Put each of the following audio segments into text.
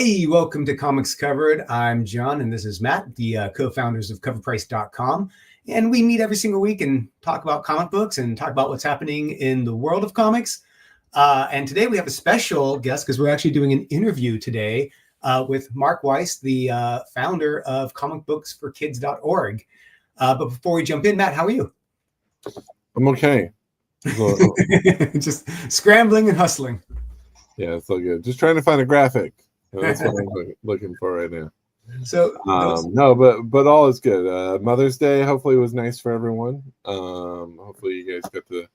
Hey, welcome to Comics Covered. I'm John, and this is Matt, the co-founders of CoverPrice.com. And we meet every single week and talk about comic books and talk about what's happening in the world of comics. And today we have a special guest because we're actually doing an interview today with Mark Weiss, the founder of comicbooksforkids.org. But before we jump in, Matt, how are you? I'm okay. Just scrambling and hustling. Yeah, it's all good. Just trying to find a graphic. That's what I'm looking for right now. So no, but all is good. Mother's Day hopefully was nice for everyone. Hopefully you guys got to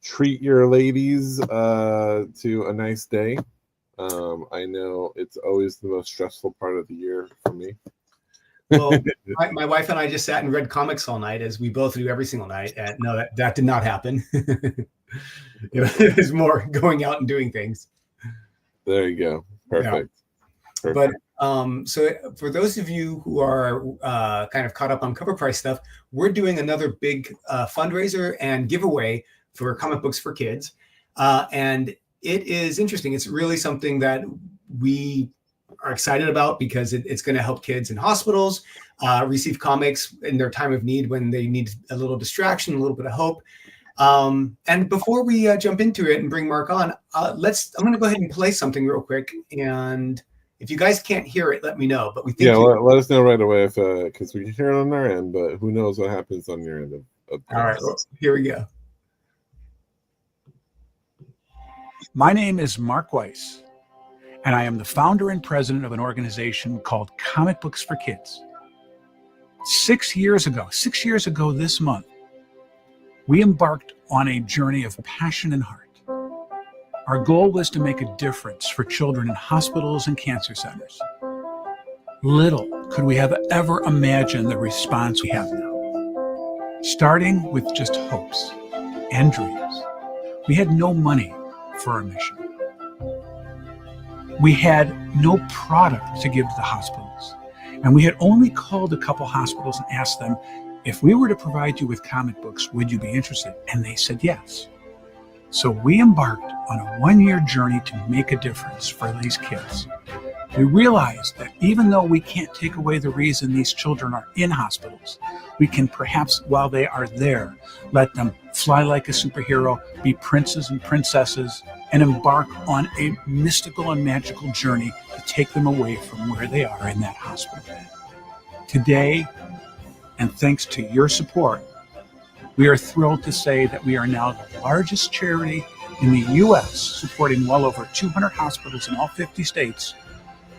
treat your ladies to a nice day. I know it's always the most stressful part of the year for me. Well, my wife and I just sat and read comics all night, as we both do every single night. And no, that did not happen. It was more going out and doing things. There you go. Perfect. Yeah. But so for those of you who are kind of caught up on Cover Price stuff, we're doing another big fundraiser and giveaway for comic books for kids. And it is interesting. It's really something that we are excited about because it's going to help kids in hospitals receive comics in their time of need when they need a little distraction, a little bit of hope. And before we jump into it and bring Mark on, I'm going to go ahead and play something real quick. And if you guys can't hear it, let me know. But we think let us know right away if because we can hear it on our end, but who knows what happens on your end of all right, well, here we go. My name is Mark Weiss, and I am the founder and president of an organization called Comic Books for Kids. 6 years ago this month, we embarked on a journey of passion and heart. Our goal was to make a difference for children in hospitals and cancer centers. Little could we have ever imagined the response we have now. Starting with just hopes and dreams, we had no money for our mission. We had no product to give to the hospitals, and we had only called a couple hospitals and asked them, if we were to provide you with comic books, would you be interested? And they said yes. So we embarked on a one-year journey to make a difference for these kids. We realized that even though we can't take away the reason these children are in hospitals, we can perhaps, while they are there, let them fly like a superhero, be princes and princesses, and embark on a mystical and magical journey to take them away from where they are in that hospital bed. Today, and thanks to your support, we are thrilled to say that we are now the largest charity in the U.S., supporting well over 200 hospitals in all 50 states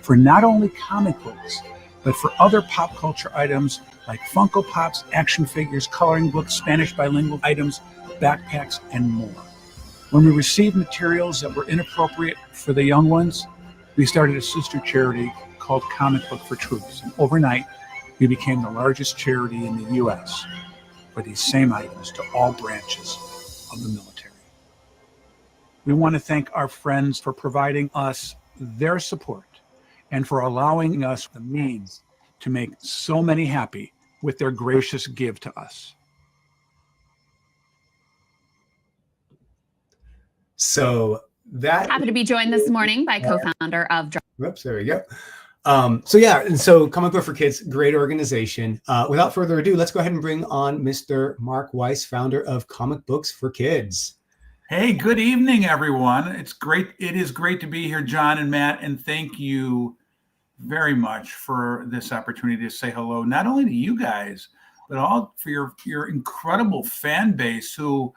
for not only comic books, but for other pop culture items like Funko Pops, action figures, coloring books, Spanish bilingual items, backpacks, and more. When we received materials that were inappropriate for the young ones, we started a sister charity called Comic Book for Troops. And overnight, we became the largest charity in the U.S. for these same items to all branches of the military. We want to thank our friends for providing us their support and for allowing us the means to make so many happy with their gracious give to us. So that happy to be joined this morning by co-founder of Whoops, there we go. So Comic Book for Kids, great organization. Without further ado, let's go ahead and bring on Mr. Mark Weiss, founder of Comic Books for Kids. Hey, good evening, everyone. It is great to be here, John and Matt, and thank you very much for this opportunity to say hello, not only to you guys, but all for your incredible fan base, who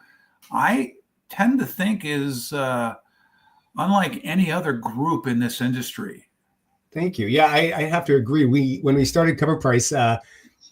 I tend to think is unlike any other group in this industry. Thank you. Yeah, I have to agree. When we started Cover Price,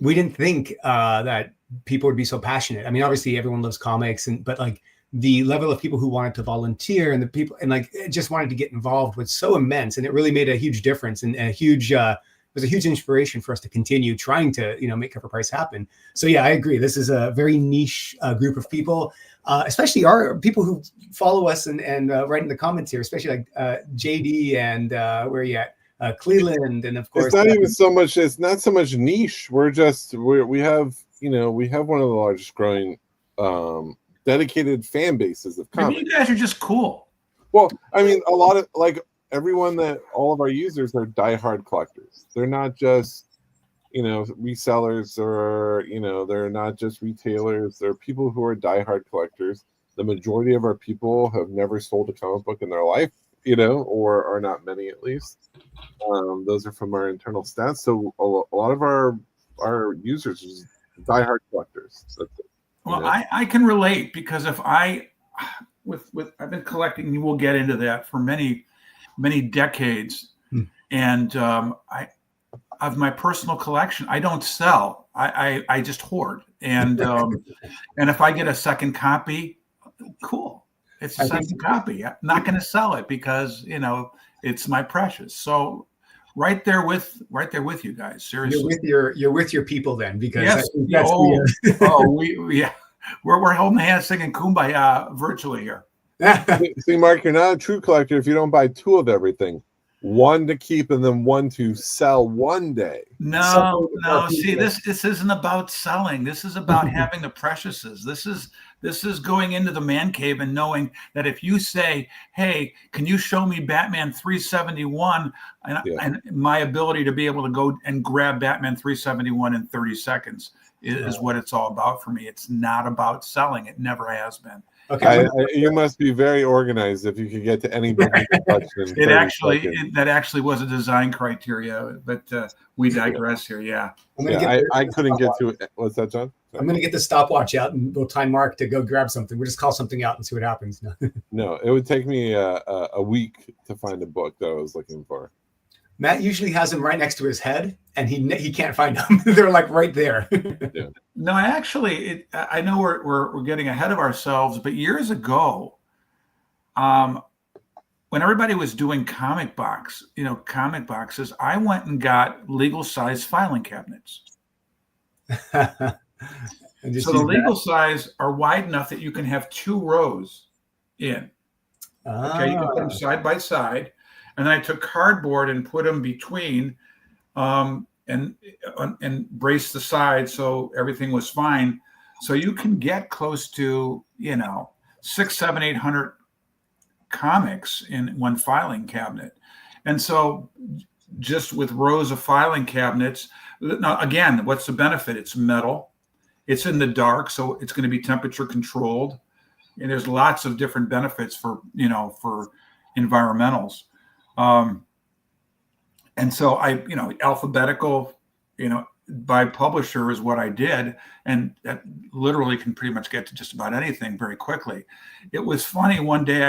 we didn't think that people would be so passionate. I mean, obviously everyone loves comics, but like the level of people who wanted to volunteer and the people and like just wanted to get involved was so immense, and it really made a huge difference and a huge was a huge inspiration for us to continue trying to make Cover Price happen. So yeah, I agree. This is a very niche group of people, especially our people who follow us and write in the comments here, especially like JD and where are you at? Cleveland, and of course it's not even so much. It's not so much niche. We have one of the largest growing dedicated fan bases of comics. Maybe you guys are just cool. Well, I mean, a lot of like everyone that all of our users are diehard collectors. They're not just, resellers, or, they're not just retailers. They're people who are diehard collectors. The majority of our people have never sold a comic book in their life, or are not many at least. Those are from our internal stats. So a lot of our users are diehard collectors. That's it, well, I can relate, because if I've been collecting, we'll get into that, for many, many decades. And of my personal collection, I don't sell. I just hoard. And and if I get a second copy, cool. It's a second copy. I'm not going to sell it because it's my precious. So right there with you guys. Seriously, you're with your people then, because yes. I think that's we're holding hands singing Kumbaya virtually here. See, Mark, you're not a true collector if you don't buy two of everything. One to keep and then one to sell one day. No. See, this isn't about selling. This is about having the preciouses. This is going into the man cave and knowing that if you say, "Hey, can you show me Batman 371?" and my ability to be able to go and grab Batman 371 in 30 seconds is what it's all about for me. It's not about selling. It never has been. Okay, you must be very organized if you could get to any big collection. That actually was a design criteria, but we digress here. Yeah, I couldn't get to it. What's that, John? Sorry. I'm going to get the stopwatch out and we'll time Mark to go grab something. We'll just call something out and see what happens. No, it would take me a week to find a book that I was looking for. Matt usually has them right next to his head, and he can't find them. They're like right there. Yeah. No, actually, I know we're getting ahead of ourselves, but years ago, when everybody was doing comic boxes, I went and got legal size filing cabinets. So the legal size are wide enough that you can have 2 rows in. Okay, you can put them side by side. And then I took cardboard and put them between, and braced the sides so everything was fine. So you can get close to 600, 700, 800 comics in one filing cabinet. And so just with rows of filing cabinets, now again, what's the benefit? It's metal, it's in the dark, so it's going to be temperature controlled, and there's lots of different benefits for environmentals. And so alphabetical, by publisher is what I did. And that literally can pretty much get to just about anything very quickly. It was funny. One day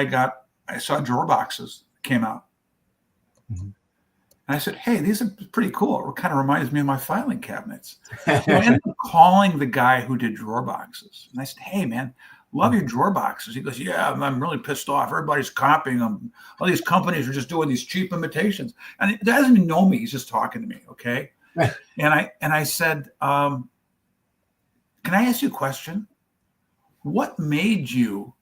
I saw drawer boxes came out. Mm-hmm. And I said, "Hey, these are pretty cool. It kind of reminds me of my filing cabinets." So I ended up calling the guy who did drawer boxes. And I said, "Hey, man, love your drawer boxes." He goes, "Yeah, I'm really pissed off. Everybody's copying them. All these companies are just doing these cheap imitations." And he doesn't even know me. He's just talking to me. Okay. And I said, "Can I ask you a question? What made you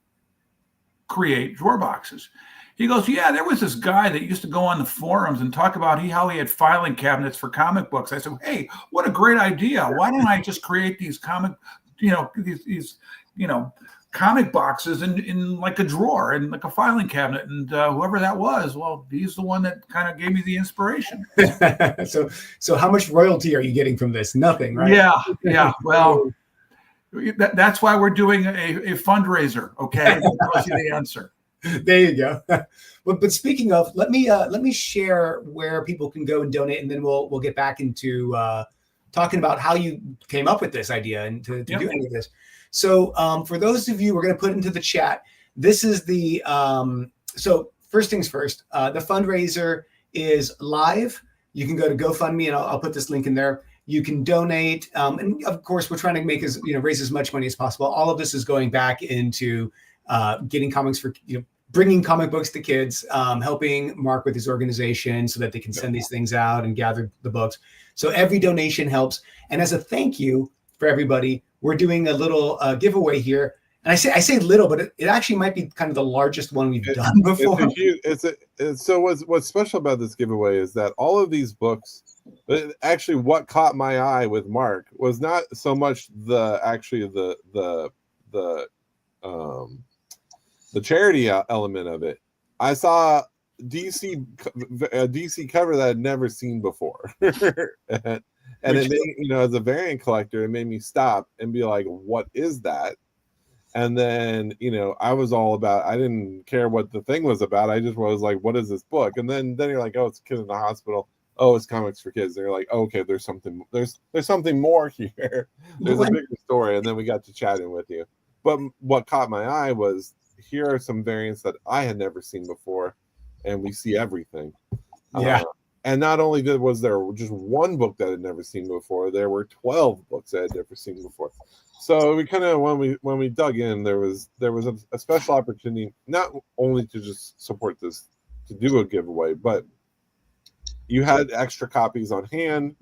create drawer boxes?" He goes, "Yeah, there was this guy that used to go on the forums and talk about how he had filing cabinets for comic books." I said, "Hey, what a great idea. Why don't I just create these comic boxes in like a drawer and like a filing cabinet?" And whoever that was, well, he's the one that kind of gave me the inspiration. So how much royalty are you getting from this? Nothing, right? Yeah. Well, that's why we're doing a fundraiser. Okay, that tells you the answer. There you go. But speaking of, let me share where people can go and donate, and then we'll get back into talking about how you came up with this idea and to do any of this. So for those of you, we're going to put into the chat. This is the so first things first. The fundraiser is live. You can go to GoFundMe, and I'll put this link in there. You can donate, and of course, we're trying to make raise as much money as possible. All of this is going back into getting comics for bringing comic books to kids, helping Mark with his organization so that they can send these things out and gather the books. So every donation helps. And as a thank you for everybody, we're doing a little giveaway here. And I say little, but it actually might be kind of the largest one we've done before. So what's special about this giveaway is that all of these books, actually what caught my eye with Mark was not so much the charity element of it. I saw DC cover that I'd never seen before. And it made, as a variant collector, it made me stop and be like, what is that? And then, I was all about, I didn't care what the thing was about. I just was like, what is this book? And then you're like, oh, it's a kid in the hospital. Oh, it's comics for kids. And you're like, oh, okay, there's something more here. There's a bigger story. And then we got to chatting with you. But what caught my eye was, here are some variants that I had never seen before. And we see everything. Yeah. And not only was there just one book that I'd never seen before, there were 12 books I had never seen before. So we kind of, when we dug in, there was a special opportunity, not only to just support this, to do a giveaway, but you had extra copies on hand.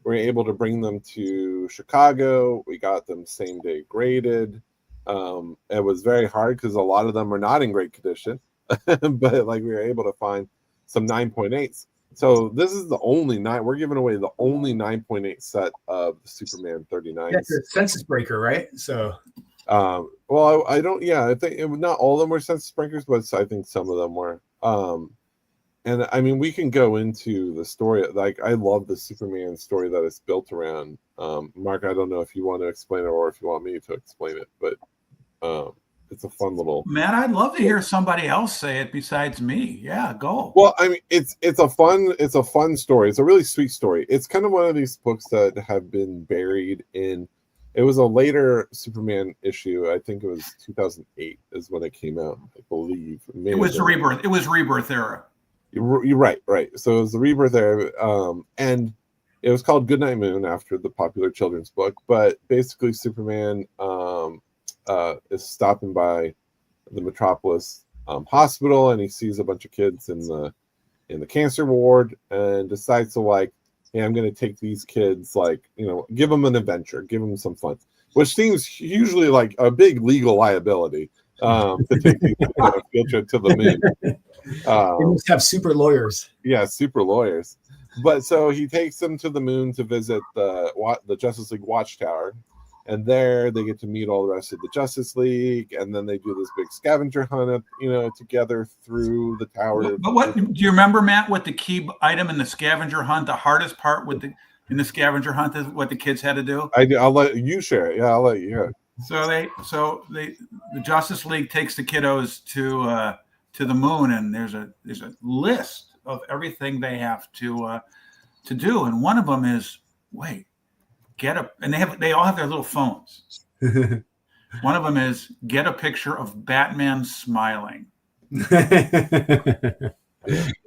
We were able to bring them to Chicago. We got them same day graded. It was very hard because a lot of them are not in great condition, but we were able to find some 9.8s. So this is the only we're giving away the only 9.8 set of the Superman 39s. Yeah, it's a census breaker, right? So, well, I don't. Yeah, I think not all of them were census breakers, but I think some of them were. And I mean, we can go into the story. I love the Superman story that it's built around. Mark, I don't know if you want to explain it or if you want me to explain it, but it's a fun little. Matt, I'd love to hear somebody else say it besides me. Yeah, go. Well, I mean, it's a fun story. It's a really sweet story. It's kind of one of these books that have been buried in. It was a later Superman issue. I think it was 2008 is when it came out. I believe it was the rebirth. It was rebirth era. You're right. So it was the rebirth era, and it was called Goodnight Moon after the popular children's book. But basically, Superman is stopping by the Metropolis hospital, and he sees a bunch of kids in the cancer ward, and decides to hey, I'm going to take these kids, give them an adventure, give them some fun, which seems usually like a big legal liability to take these on a field trip to the moon. They must have super lawyers. Yeah, super lawyers. But so he takes them to the moon to visit the Justice League Watchtower. And there they get to meet all the rest of the Justice League, and then they do this big scavenger hunt, together through the tower. But what do you remember, Matt? What the key item in the scavenger hunt, the hardest part in the scavenger hunt, is what the kids had to do? I'll let you share it. Yeah, I'll let you hear it. So the Justice League takes the kiddos to the moon, and there's a list of everything they have to do, and one of them is and they all have their little phones. One of them is get a picture of Batman smiling.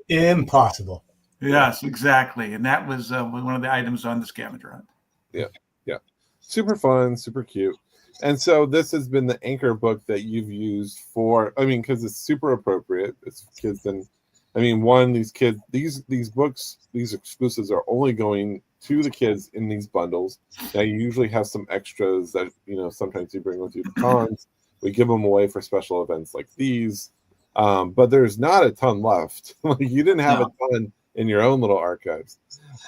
Impossible. Yes, exactly. And that was one of the items on the scavenger hunt. Yeah. Super fun, super cute. And so this has been the anchor book that you've used because it's super appropriate. It's for kids. And I mean, these books, these exclusives are only going to the kids in these bundles. Now you usually have some extras that, sometimes you bring with you to cons. We give them away for special events like these. But there's not a ton left. You didn't have a ton in your own little archives.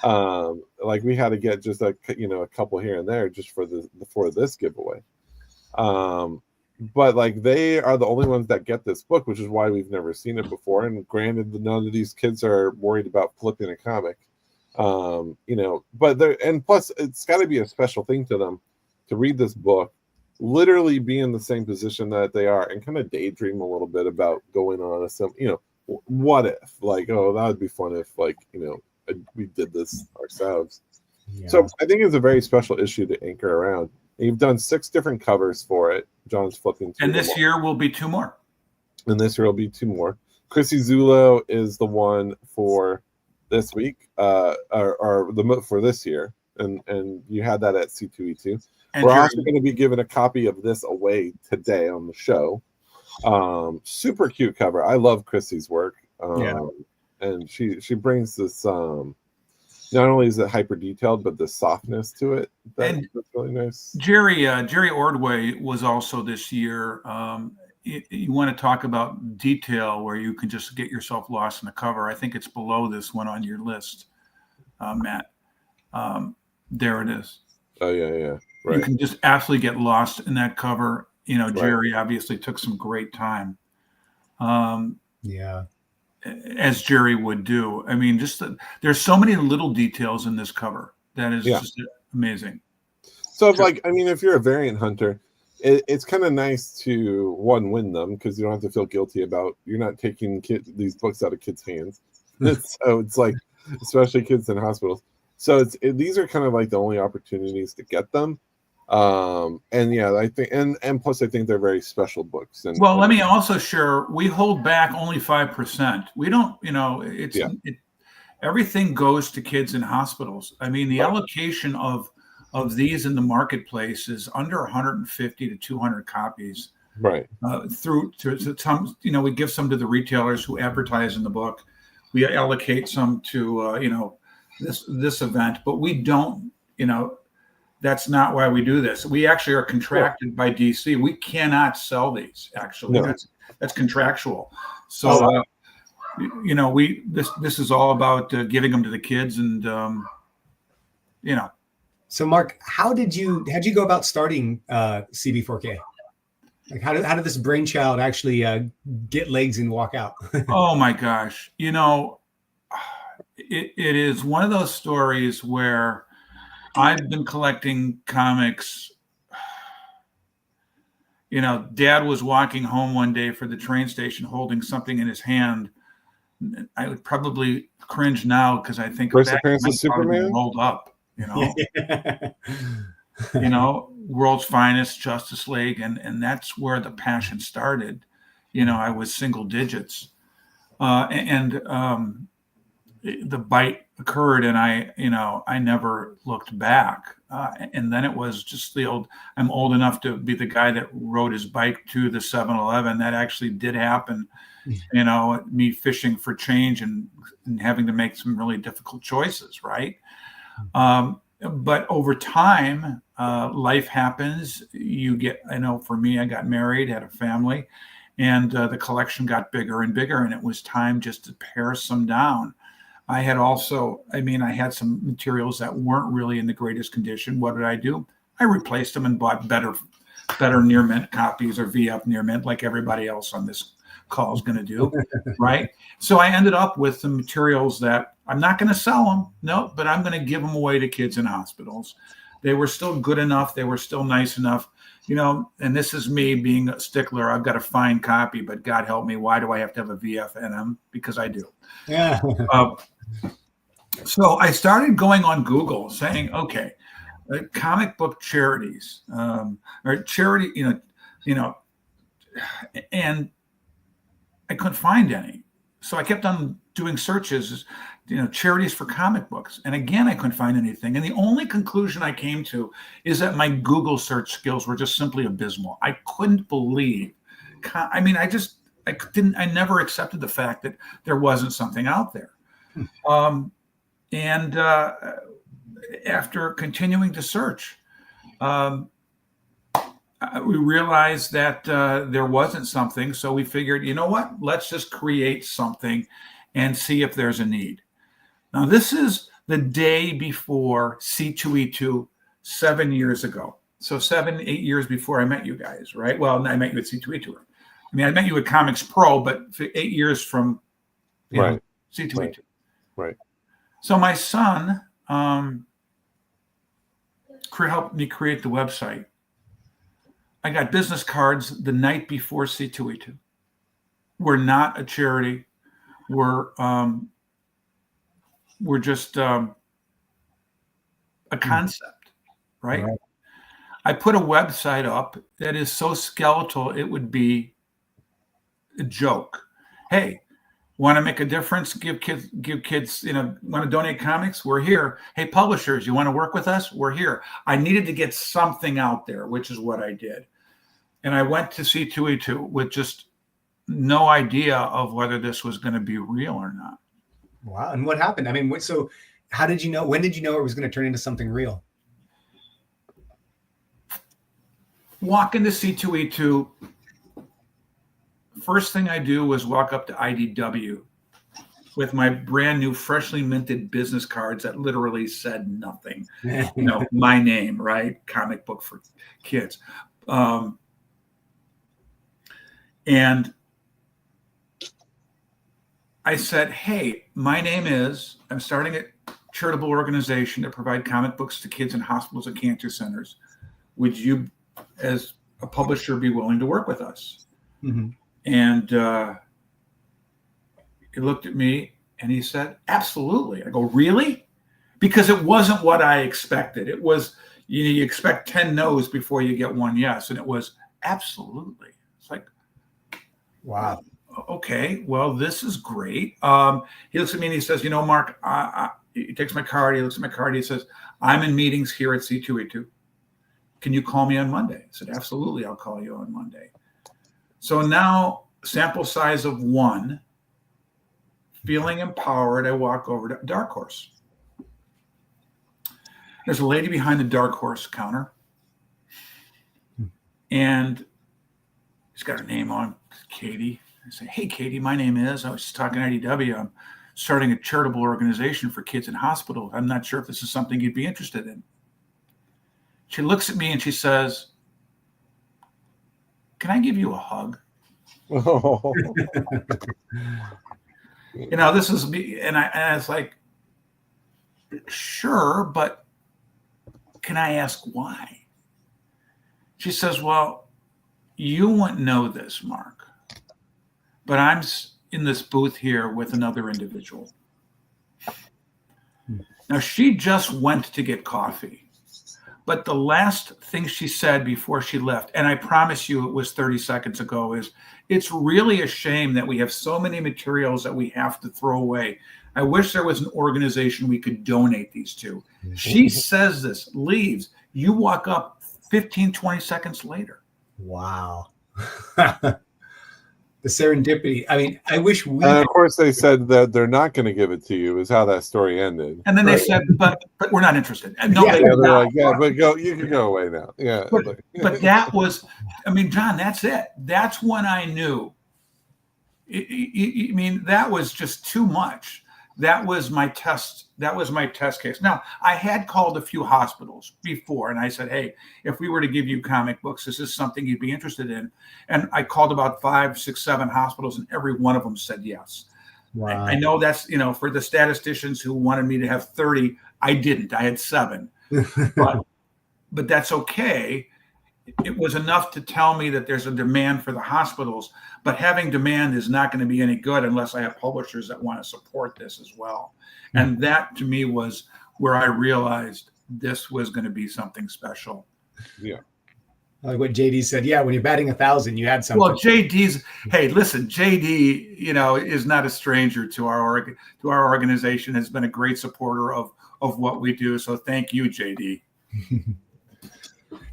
We had to get just a couple here and there just for this giveaway. But they are the only ones that get this book, which is why we've never seen it before. And granted, none of these kids are worried about flipping a comic. But plus it's got to be a special thing to them to read this book, literally be in the same position that they are, and kind of daydream a little bit about going on what if, that would be fun if we did this ourselves. Yeah. So I think it's a very special issue to anchor around. And you've done 6 different covers for it. John's flipping through. And this year will be 2 more. Chrissy Zullo is the one for this week, for this year, and you had that at C2E2. And we're also going to be giving a copy of this away today on the show. Super cute cover. I love Chrissy's work. And she brings this. Not only is it hyper detailed, but the softness to it that's really nice. Jerry Ordway was also this year. You want to talk about detail where you can just get yourself lost in the cover. I think it's below this one on your list, Matt. There it is. Oh, yeah. Right. You can just absolutely get lost in that cover. Jerry obviously took some great time. Yeah. as Jerry would do. I mean, there's so many little details in this cover that is just amazing. So, like, I mean, if you're a variant hunter, it's kind of nice to win them because you don't have to feel guilty about you're not taking these books out of kids' hands. So it's like, especially kids in hospitals. So these are kind of like the only opportunities to get them. And yeah, I think, and plus I think they're very special books. And well, let me also share, we hold back only 5%. We don't, everything goes to kids in hospitals. I mean, the allocation of these in the marketplace is under 150 to 200 copies. Right. Through to some, we give some to the retailers who advertise in the book. We allocate some to, this event, but we don't, that's not why we do this. We actually are contracted by DC. We cannot sell these. Actually, that's contractual. So, this is all about giving them to the kids, and So, Mark, how'd you go about starting CB4K? Like, how did this brainchild actually get legs and walk out? Oh my gosh, it is one of those stories where I've been collecting comics. Dad was walking home one day for the train station holding something in his hand. I would probably cringe now because I think first appearance of Superman rolled up, World's Finest, Justice League, and that's where the passion started. I was single digits, and the bite occurred, and I never looked back. And then it was just I'm old enough to be the guy that rode his bike to the 7-Eleven. That actually did happen. Me fishing for change and having to make some really difficult choices, right? But over time, life happens. For me, I got married, had a family, and the collection got bigger and bigger, and it was time just to pare some down. I had I had some materials that weren't really in the greatest condition. What did I do? I replaced them and bought better near mint copies or VF near mint, like everybody else on this call is going to do, right? So I ended up with some materials that I'm not going to sell them, no, but I'm going to give them away to kids in hospitals. They were still good enough. They were still nice enough, and this is me being a stickler. I've got a fine copy, but God help me, why do I have to have a VF NM? Because I do. Yeah. So I started going on Google saying, okay, comic book charities, or charity, and I couldn't find any. So I kept on doing searches, charities for comic books. And again, I couldn't find anything. And the only conclusion I came to is that my Google search skills were just simply abysmal. I couldn't believe. I never accepted the fact that there wasn't something out there. And after continuing to search, we realized that there wasn't something. So we figured, you know what? Let's just create something and see if there's a need. Now, this is the day before C2E2 7 years ago. So 8 years before I met you guys, right? Well, I met you at C2E2. I met you at Comics Pro, but 8 years from C2E2. Right. So my son helped me create the website. I got business cards the night before C2E2. We're not a charity. We're just a concept, right? I put a website up that is so skeletal it would be a joke. Hey, want to make a difference? Give kids, want to donate comics? We're here. Hey, publishers, you want to work with us? We're here. I needed to get something out there, which is what I did. And I went to C2E2 with just no idea of whether this was going to be real or not. Wow. And what happened? So how did you know? When did you know it was going to turn into something real? Walk into C2E2. First thing I do was walk up to IDW with my brand new, freshly minted business cards that literally said nothing. My name, right? Comic book for kids. And I said, hey, I'm starting a charitable organization to provide comic books to kids in hospitals and cancer centers. Would you, as a publisher, be willing to work with us? Mm-hmm. And he looked at me and he said, absolutely. I go, really? Because it wasn't what I expected. It was, you expect 10 no's before you get one yes. And it was absolutely. It's like, wow. Okay, well, this is great. He looks at me and he says, Mark, he takes my card. He looks at my card. He says, I'm in meetings here at C2E2. Can you call me on Monday? I said, absolutely. I'll call you on Monday. So now, sample size of 1, feeling empowered, I walk over to Dark Horse. There's a lady behind the Dark Horse counter. And she's got her name on, Katie. I say, hey, Katie, my name is, I was just talking to IDW. I'm starting a charitable organization for kids in hospitals. I'm not sure if this is something you'd be interested in. She looks at me and she says, can I give you a hug? Oh. This is me. And I was like, sure, but can I ask why? She says, well, you wouldn't know this, Mark, but I'm in this booth here with another individual. Now, she just went to get coffee, but the last thing she said before she left, and I promise you it was 30 seconds ago, is it's really a shame that we have so many materials that we have to throw away. I wish there was an organization we could donate these to. She says this, leaves. You walk up 15, 20 seconds later. Wow. The serendipity. I mean, I wish we. And of course, they said that they're not going to give it to you. Is how that story ended. And then they said, "But we're not interested." No, Yeah, They're like, "Yeah, but go. You can go away now." Yeah. But that was, I mean, John. That's it. That's when I knew. I mean, that was just too much. That was my test. That was my test case. Now, I had called a few hospitals before, and I said, hey, if we were to give you comic books, is this something you'd be interested in? And I called about 5, 6, 7 hospitals, and every one of them said yes. Wow. I know that's, for the statisticians who wanted me to have 30, I didn't. I had 7. But that's okay. It was enough to tell me that there's a demand for the hospitals, but having demand is not going to be any good unless I have publishers that want to support this as well. And that to me was where I realized this was going to be something special. Yeah. Like what JD said. Yeah. When you're batting 1,000, you had something. Well, hey, listen, JD, is not a stranger to our organization, has been a great supporter of what we do. So thank you, JD.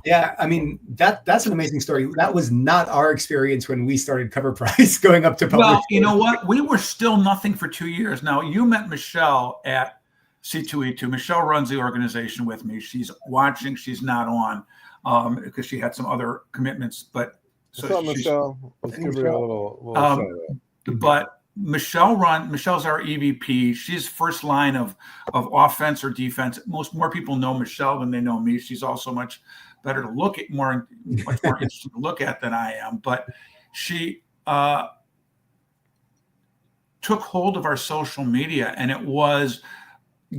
Yeah, I mean, that's an amazing story. That was not our experience when we started Cover Price going up to publish. Well, you know what? We were still nothing for 2 years. Now, you met Michelle at C2E2. Michelle runs the organization with me. She's watching. She's not on because she had some other commitments. But so Michelle, let's give her a little shout out. But Michelle's our EVP. She's first line of offense or defense. More people know Michelle than they know me. She's also much better to look at, much more interesting to look at than I am. But she took hold of our social media, and it was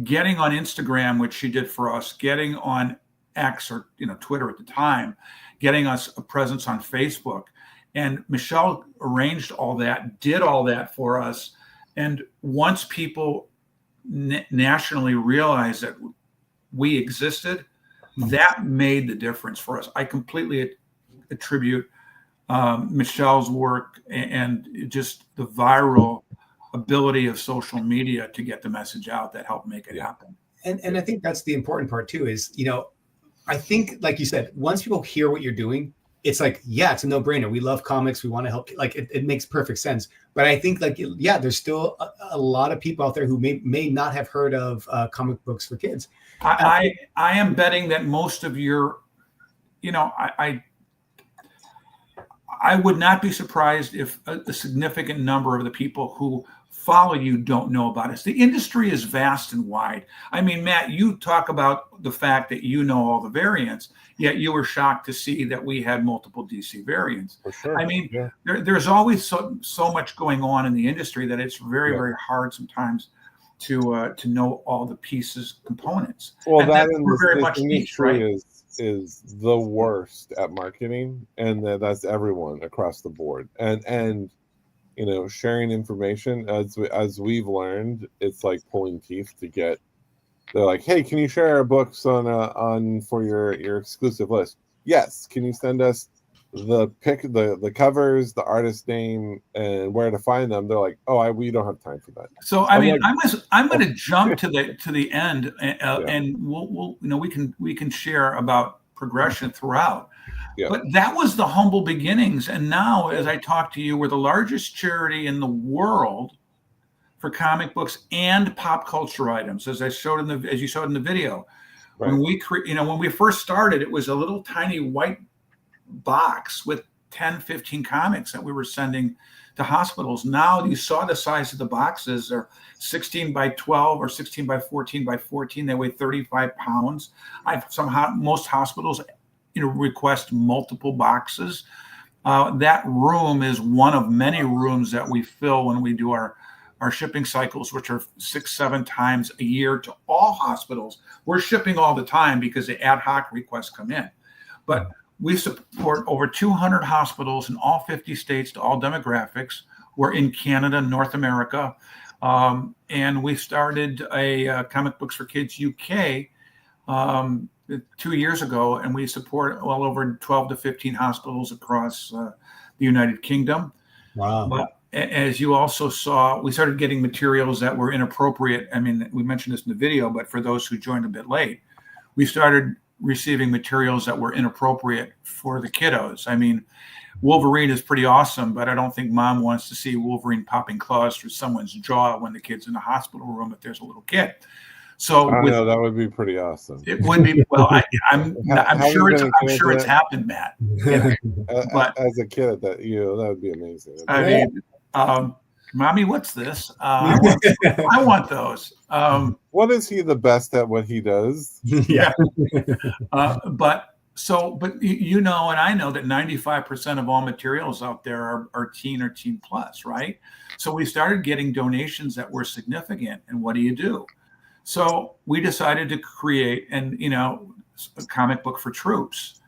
getting on Instagram, which she did for us, getting on X or Twitter at the time, getting us a presence on Facebook. And Michelle arranged all that, did all that for us. And once people nationally realized that we existed, that made the difference for us. I completely attribute Michelle's work and just the viral ability of social media to get the message out that helped make it happen. And I think that's the important part too, is, I think, like you said, once people hear what you're doing, it's like, yeah, it's a no-brainer. We love comics. We want to help. Like, it makes perfect sense. But I think, there's still a lot of people out there who may not have heard of comic books for kids. I am betting that most of your, I would not be surprised if a significant number of the people who follow you don't know about us. The industry is vast and wide. I mean, Matt, you talk about the fact that you know all the variants, yet you were shocked to see that we had multiple DC variants. For sure. I mean, yeah. there's always so much going on in the industry that it's very, very hard sometimes to know all the pieces, components. Well, and that in we're very this much niche, industry right? is the worst at marketing, and that's everyone across the board. And you know, sharing information, as we've learned, it's like pulling teeth to get. They're like, hey, can you share our books on for your exclusive list? Yes. Can you send us the covers, the artist name, and where to find them? They're like, oh, we don't have time for that. So I mean, I'm going to jump to the end, and we'll we can share about progression throughout. Yeah. But that was the humble beginnings, and now, as I talk to you, we're the largest charity in the world for comic books and pop culture items, as you showed in the video. Right. When we first started, it was a little tiny white box with 10, 15 comics that we were sending to hospitals. Now you saw the size of the boxes are 16 by 12 or 16 by 14 by 14. They weigh 35 pounds. Most hospitals, request multiple boxes. That room is one of many rooms that we fill when we do our shipping cycles, which are 6-7 times a year to all hospitals. We're shipping all the time because the ad hoc requests come in. But we support over 200 hospitals in all 50 states to all demographics. We're in Canada, North America. And we started a Comic Books for Kids UK 2 years ago, and we support well over 12 to 15 hospitals across the United Kingdom. Wow. But as you also saw, we started getting materials that were inappropriate. I mean, we mentioned this in the video, but for those who joined a bit late, we started receiving materials that were inappropriate for the kiddos. I mean, Wolverine is pretty awesome, but I don't think mom wants to see Wolverine popping claws through someone's jaw when the kid's in the hospital room if there's a little kid. So I know that would be pretty awesome. It would be. Well, I'm sure it's happened, Matt. Yeah. But as a kid, that would be amazing. I mean, mommy, what's this? I want those. What is he the best at? What he does? Yeah. But and I know that 95% of all materials out there are teen or teen plus, right? So we started getting donations that were significant. And what do? So we decided to create a comic book for troops.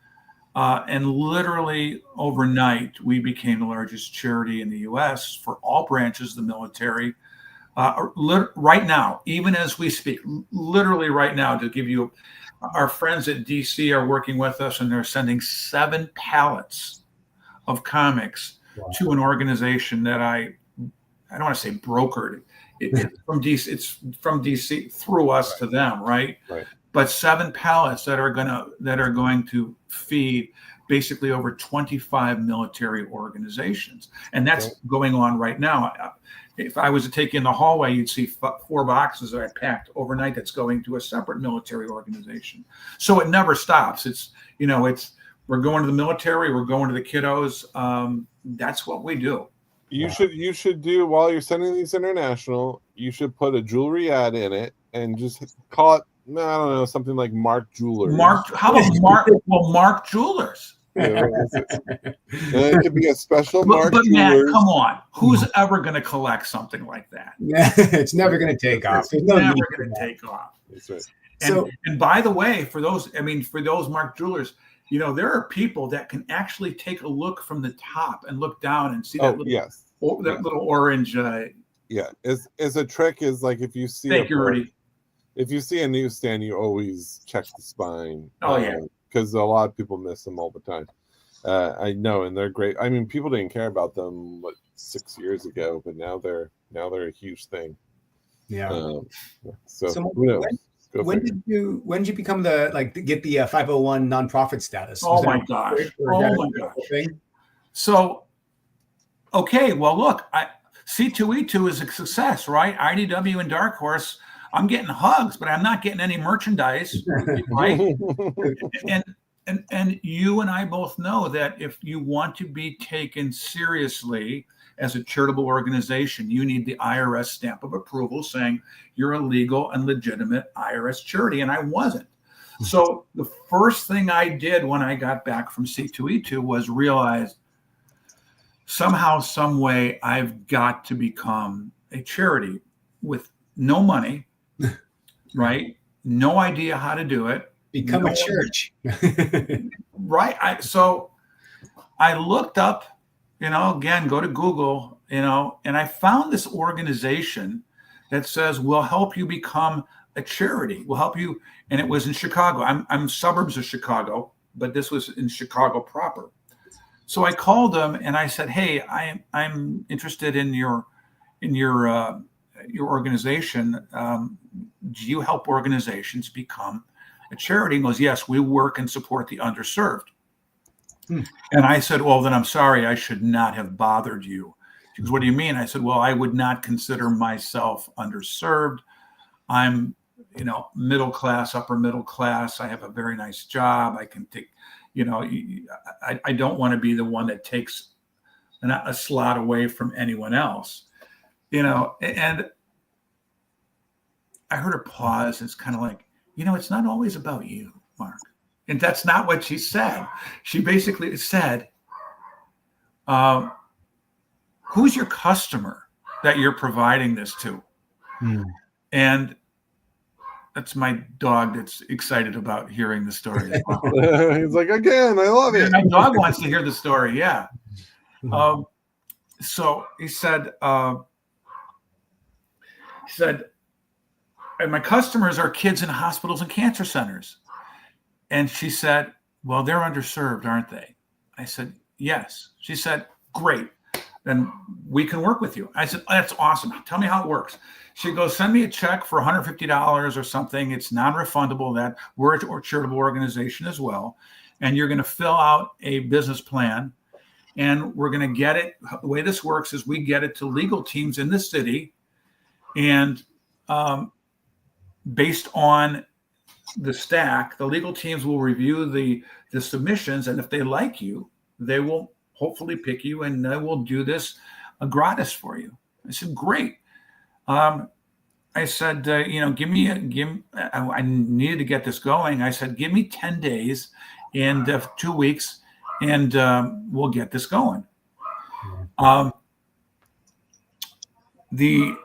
And literally overnight, we became the largest charity in the U.S. for all branches of the military. Right now, even as we speak, literally right now, to give you, our friends at DC are working with us, and they're sending 7 pallets of comics to an organization that I don't want to say brokered. It's from DC through us to them, right? But 7 pallets that are going to feed basically over 25 military organizations, and that's going on right now. If I was to take you in the hallway, you'd see 4 boxes that I packed overnight that's going to a separate military organization. So it never stops. We're going to the military, we're going to the kiddos. That's what we do. You should do, while you're sending these international, you should put a jewelry ad in it and just call it, I don't know, something like Mark Jewelers. How about Mark? Well, Mark Jewelers. It could be a special Mark But Jewelers. Matt, come on. Who's ever going to collect something like that? It's never going to take off. It's never going to take off. That's right. And by the way, for those Mark Jewelers, there are people that can actually take a look from the top and look down and see that little orange. It's a trick. Is like if you see. Thank you, Rudy. If you see a newsstand, you always check the spine. Oh yeah. Because a lot of people miss them all the time. I know, and they're great. I mean, people didn't care about them 6 years ago, but now they're a huge thing. Yeah. So who knows? When did you become get the 501 nonprofit status? Oh my gosh! So, okay, well, look, C2E2 is a success, right? IDW and Dark Horse. I'm getting hugs, but I'm not getting any merchandise, right? And you and I both know that if you want to be taken seriously as a charitable organization, you need the IRS stamp of approval saying you're a legal and legitimate IRS charity, and I wasn't. So the first thing I did when I got back from C2E2 was realize somehow, some way, I've got to become a charity with no money, right? No idea how to do it. Become a church. Right. So I looked up, again, go to Google, and I found this organization that says, we'll help you become a charity. We'll help you. And it was in Chicago. I'm suburbs of Chicago, but this was in Chicago proper. So I called them and I said, hey, I'm interested in your organization. Do you help organizations become a charity? He goes, yes, we work and support the underserved. And I said, well, then I'm sorry, I should not have bothered you. She goes, what do you mean? I said, well, I would not consider myself underserved. I'm, middle class, upper middle class. I have a very nice job. I can take, I don't want to be the one that takes a slot away from anyone else, and I heard her pause. It's kind of like, it's not always about you, Mark. And that's not what she said. She basically said, who's your customer that you're providing this to? And that's my dog that's excited about hearing the story as well. He's like, again, I love it. My dog wants to hear the story. Yeah. So he said, and my customers are kids in hospitals and cancer centers. And she said, well, they're underserved, aren't they? I said, yes. She said, great. Then we can work with you. I said, oh, that's awesome. Tell me how it works. She goes, send me a check for $150 or something. It's non-refundable. That we're a charitable organization as well. And you're going to fill out a business plan. And we're going to get it. The way this works is we get it to legal teams in the city. And based on the stack, the legal teams will review the submissions. And if they like you, they will hopefully pick you and they will do this gratis for you. I said, great. I said, I needed to get this going. I said, give me 10 days and 2 weeks and we'll get this going. The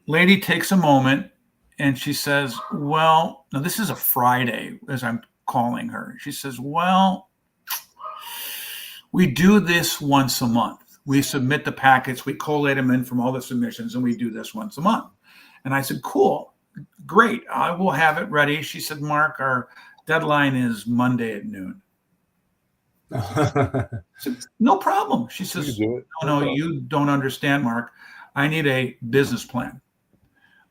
lady takes a moment and she says, well, now this is a Friday as I'm calling her. She says, well, we do this once a month. We submit the packets, we collate them in from all the submissions, and we do this once a month. And I said, cool, great. I will have it ready. She said, Mark, our deadline is Monday at noon. I said, no problem. She says, no, you don't understand, Mark. I need a business plan.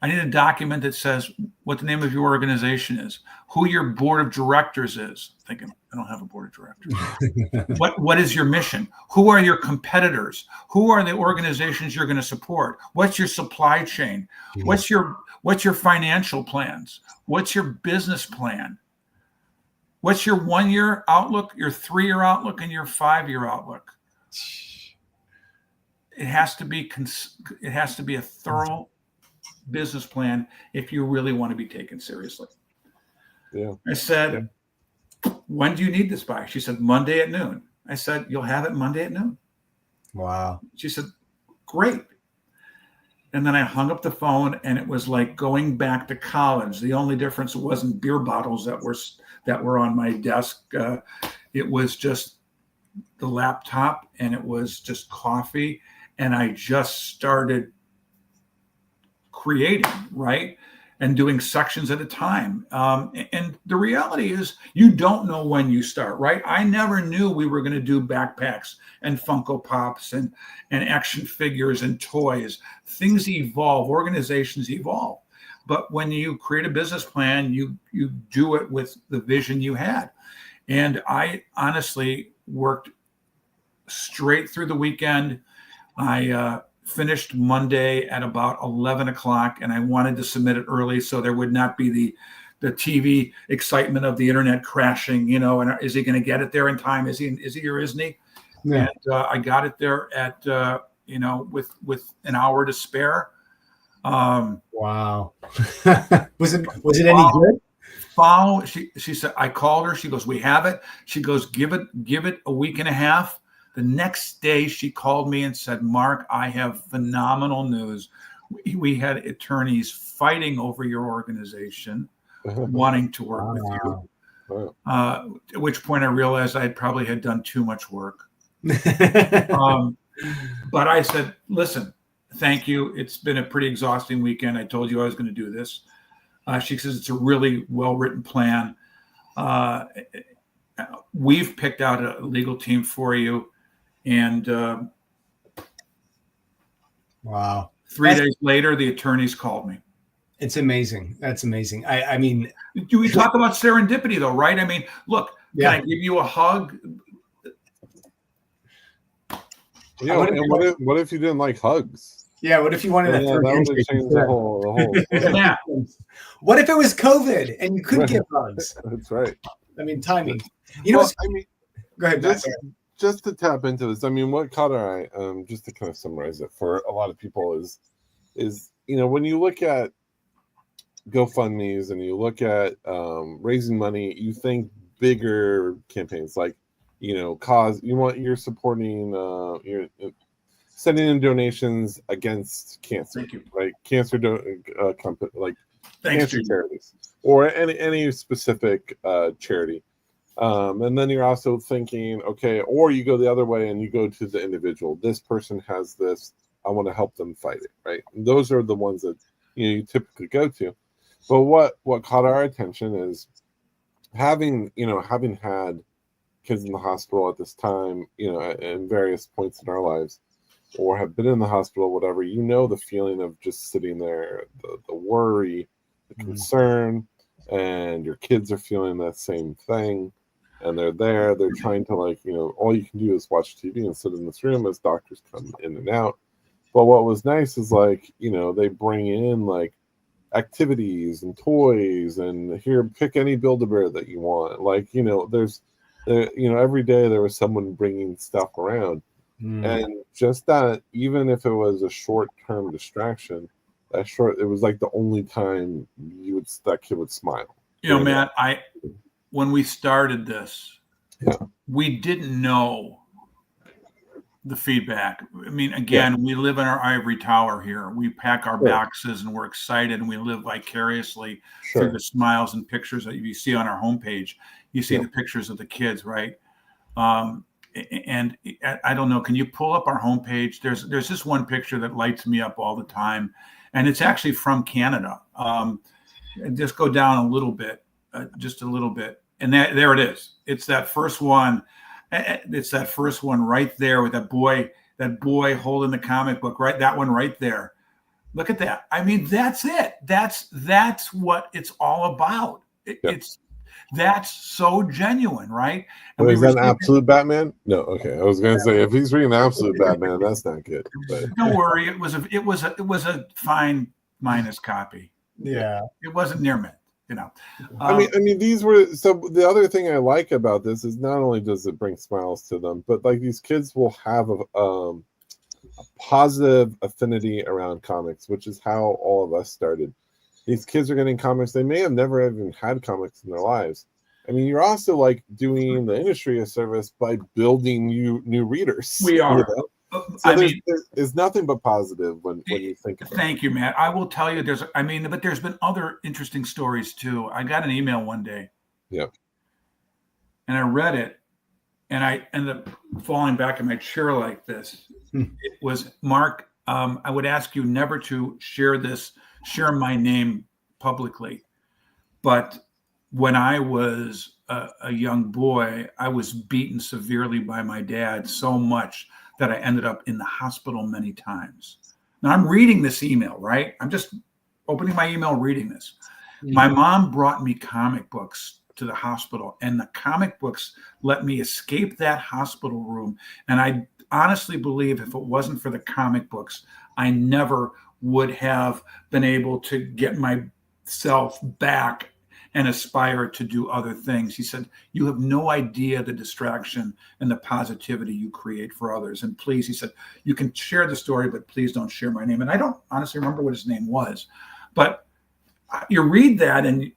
I need a document that says what the name of your organization is, who your board of directors is. I'm thinking, I don't have a board of directors. What is your mission? Who are your competitors? Who are the organizations you're going to support? What's your supply chain? What's your financial plans? What's your business plan? What's your 1-year outlook, your 3-year outlook, and your 5-year outlook? It has to be a thorough business plan if you really want to be taken seriously. Yeah. I said, when do you need this by? She said, Monday at noon. I said, you'll have it Monday at noon. Wow. She said, great. And then I hung up the phone and it was like going back to college. The only difference, it wasn't beer bottles that were on my desk. It was just the laptop and it was just coffee. And I just started creating, right? And doing sections at a time. And the reality is you don't know when you start, right? I never knew we were going to do backpacks and Funko Pops and action figures and toys. Things evolve, organizations evolve. But when you create a business plan, you do it with the vision you had. And I honestly worked straight through the weekend. I finished Monday at about 11 o'clock, and I wanted to submit it early so there would not be the the TV excitement of the internet crashing, and is he going to get it there in time? Is he or isn't he? Yeah. And I got it there at, with an hour to spare. Wow. Was it any good? She said, I called her. She goes, we have it. She goes, give it a week and a half. The next day she called me and said, Mark, I have phenomenal news. We had attorneys fighting over your organization, wanting to work with you. At which point I realized I probably had done too much work. But I said, listen, thank you. It's been a pretty exhausting weekend. I told you I was going to do this. She says, it's a really well-written plan. We've picked out a legal team for you. And wow. 3 days later, the attorneys called me. It's amazing. That's amazing. I mean, do we talk about serendipity though, right? I mean, look, yeah. Can I give you a hug? And what if you didn't like hugs? Yeah, what if you wanted that would have changed the whole Yeah. What if it was COVID and you couldn't give hugs? That's right. I mean, timing. Go ahead. Just to tap into this, I mean, what caught our eye, just to kind of summarize it for a lot of people is when you look at GoFundMe's and you look at raising money, you think bigger campaigns like, you're supporting, you're sending in donations against cancer. Thank you. Right? Cancer company, like Thanks, cancer charities or any specific charity. And then you're also thinking, okay, or you go the other way and you go to the individual. This person has this. I want to help them fight it, right? And those are the ones that you typically go to. But what caught our attention is having had kids in the hospital at this time, at various points in our lives, or have been in the hospital, whatever. The feeling of just sitting there, the worry, the concern, and your kids are feeling that same thing. And they're trying to all you can do is watch TV and sit in this room as doctors come in and out. But what was nice is they bring in activities and toys and here, pick any Build-A-Bear that you want. Every day there was someone bringing stuff around. And just that, even if it was a short-term distraction, it was like the only time that kid would smile. Matt, when we started this, we didn't know the feedback. I mean, again, we live in our ivory tower here. We pack our boxes and we're excited and we live vicariously through the smiles and pictures that you see on our homepage. You see the pictures of the kids, right? And I don't know, can you pull up our homepage? There's this one picture that lights me up all the time, and it's actually from Canada. Just go down a little bit, just a little bit. And there it is. It's that first one. It's that first one right there with that boy holding the comic book, right? That one right there. Look at that. I mean, that's it. That's what it's all about. That's so genuine, right? And is that an absolute Batman? No, okay. I was gonna say if he's reading absolute Batman, that's not good. But. Don't worry, it was a fine minus copy. Yeah, it wasn't near mint. I mean, these were the other thing I like about this is not only does it bring smiles to them, but these kids will have a positive affinity around comics, which is how all of us started. These kids are getting comics. They may have never even had comics in their lives. I mean, you're also doing the industry a service by building new readers. We are. So there's nothing but positive when you think about it. Thank you, Matt. I will tell you but there's been other interesting stories too. I got an email one day. Yeah. And I read it and I ended up falling back in my chair like this. It was, Mark, I would ask you never to share my name publicly. But when I was a young boy, I was beaten severely by my dad so much that I ended up in the hospital many times. Now I'm reading this email, right? I'm just opening my email, reading this. My mom brought me comic books to the hospital, and the comic books let me escape that hospital room. And I honestly believe if it wasn't for the comic books, I never would have been able to get myself back and aspire to do other things. He said, you have no idea the distraction and the positivity you create for others. And please, he said, you can share the story, but please don't share my name. And I don't honestly remember what his name was, but you read that and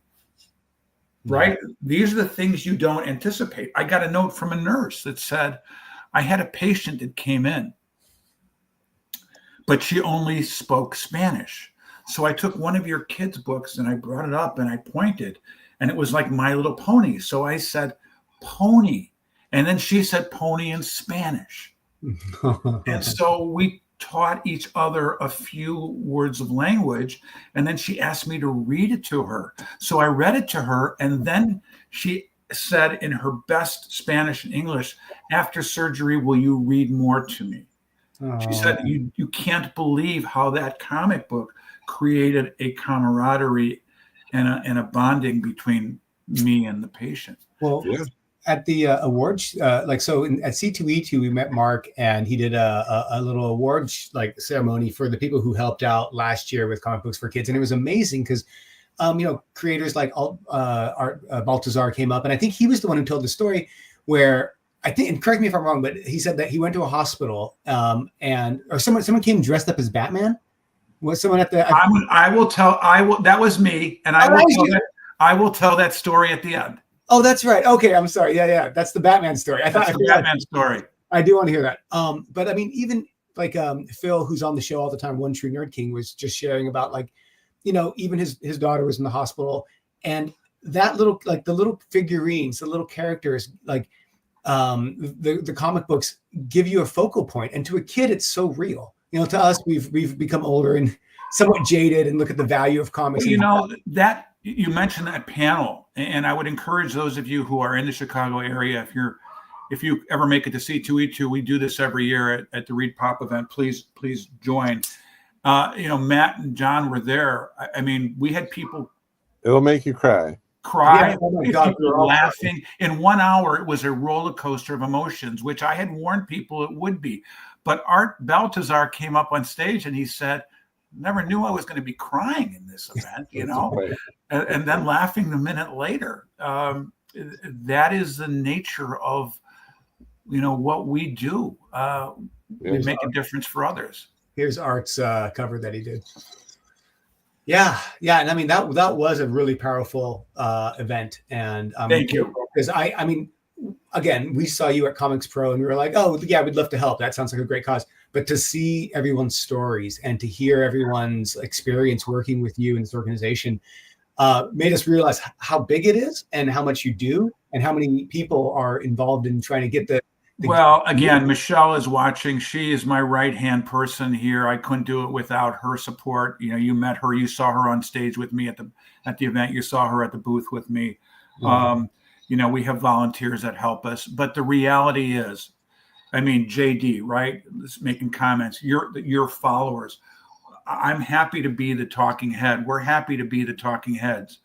right, these are the things you don't anticipate. I got a note from a nurse that said, I had a patient that came in, but she only spoke Spanish. So I took one of your kids' books and I brought it up and I pointed, and it was like My Little Pony. So I said, pony. And then she said pony in Spanish. And so we taught each other a few words of language. And then she asked me to read it to her. So I read it to her. And then she said in her best Spanish and English, after surgery, will you read more to me? She said, you can't believe how that comic book created a camaraderie and a bonding between me and the patient. Well, at the awards, at C2E2, we met Mark, and he did a little awards ceremony for the people who helped out last year with comic books for kids, and it was amazing because, creators like Art Baltazar came up, and I think he was the one who told the story where I think, and correct me if I'm wrong, but he said that he went to a hospital, or someone came dressed up as Batman. Was someone at the? I will. That was me, and I will tell that story at the end. Oh, that's right. Okay, I'm sorry. Yeah. That's the Batman story. That's the Batman story. I do want to hear that. But I mean, even Phil, who's on the show all the time, One True Nerd King, was just sharing about even his daughter was in the hospital, and that little the little figurines, the little characters, the comic books give you a focal point, and to a kid, it's so real. To us, we've become older and somewhat jaded and look at the value of comics. That you mentioned that panel, and I would encourage those of you who are in the Chicago area, if you ever make it to C2E2, we do this every year at the Read Pop event. Please join. Matt and John were there. I mean, we had people. It'll make you cry. Yeah, oh my God, people laughing. In 1 hour, it was a roller coaster of emotions, which I had warned people it would be. But Art Baltazar came up on stage and he said, never knew I was going to be crying in this event, Right. and then laughing the minute later. That is the nature of, what we do. We make a difference for others. Here's Art's cover that he did. Yeah. And I mean, that was a really powerful event. And thank you. Because I mean, again, we saw you at Comics Pro and we were like, oh, yeah, we'd love to help. That sounds like a great cause. But to see everyone's stories and to hear everyone's experience working with you in this organization made us realize how big it is and how much you do and how many people are involved in trying to get the. Well, again, Michelle is watching. She is my right-hand person here. I couldn't do it without her support. You met her. You saw her on stage with me at the event. You saw her at the booth with me. Mm-hmm. We have volunteers that help us. But the reality is, I mean, JD, right? Making comments. Your followers. I'm happy to be the talking head. We're happy to be the talking heads.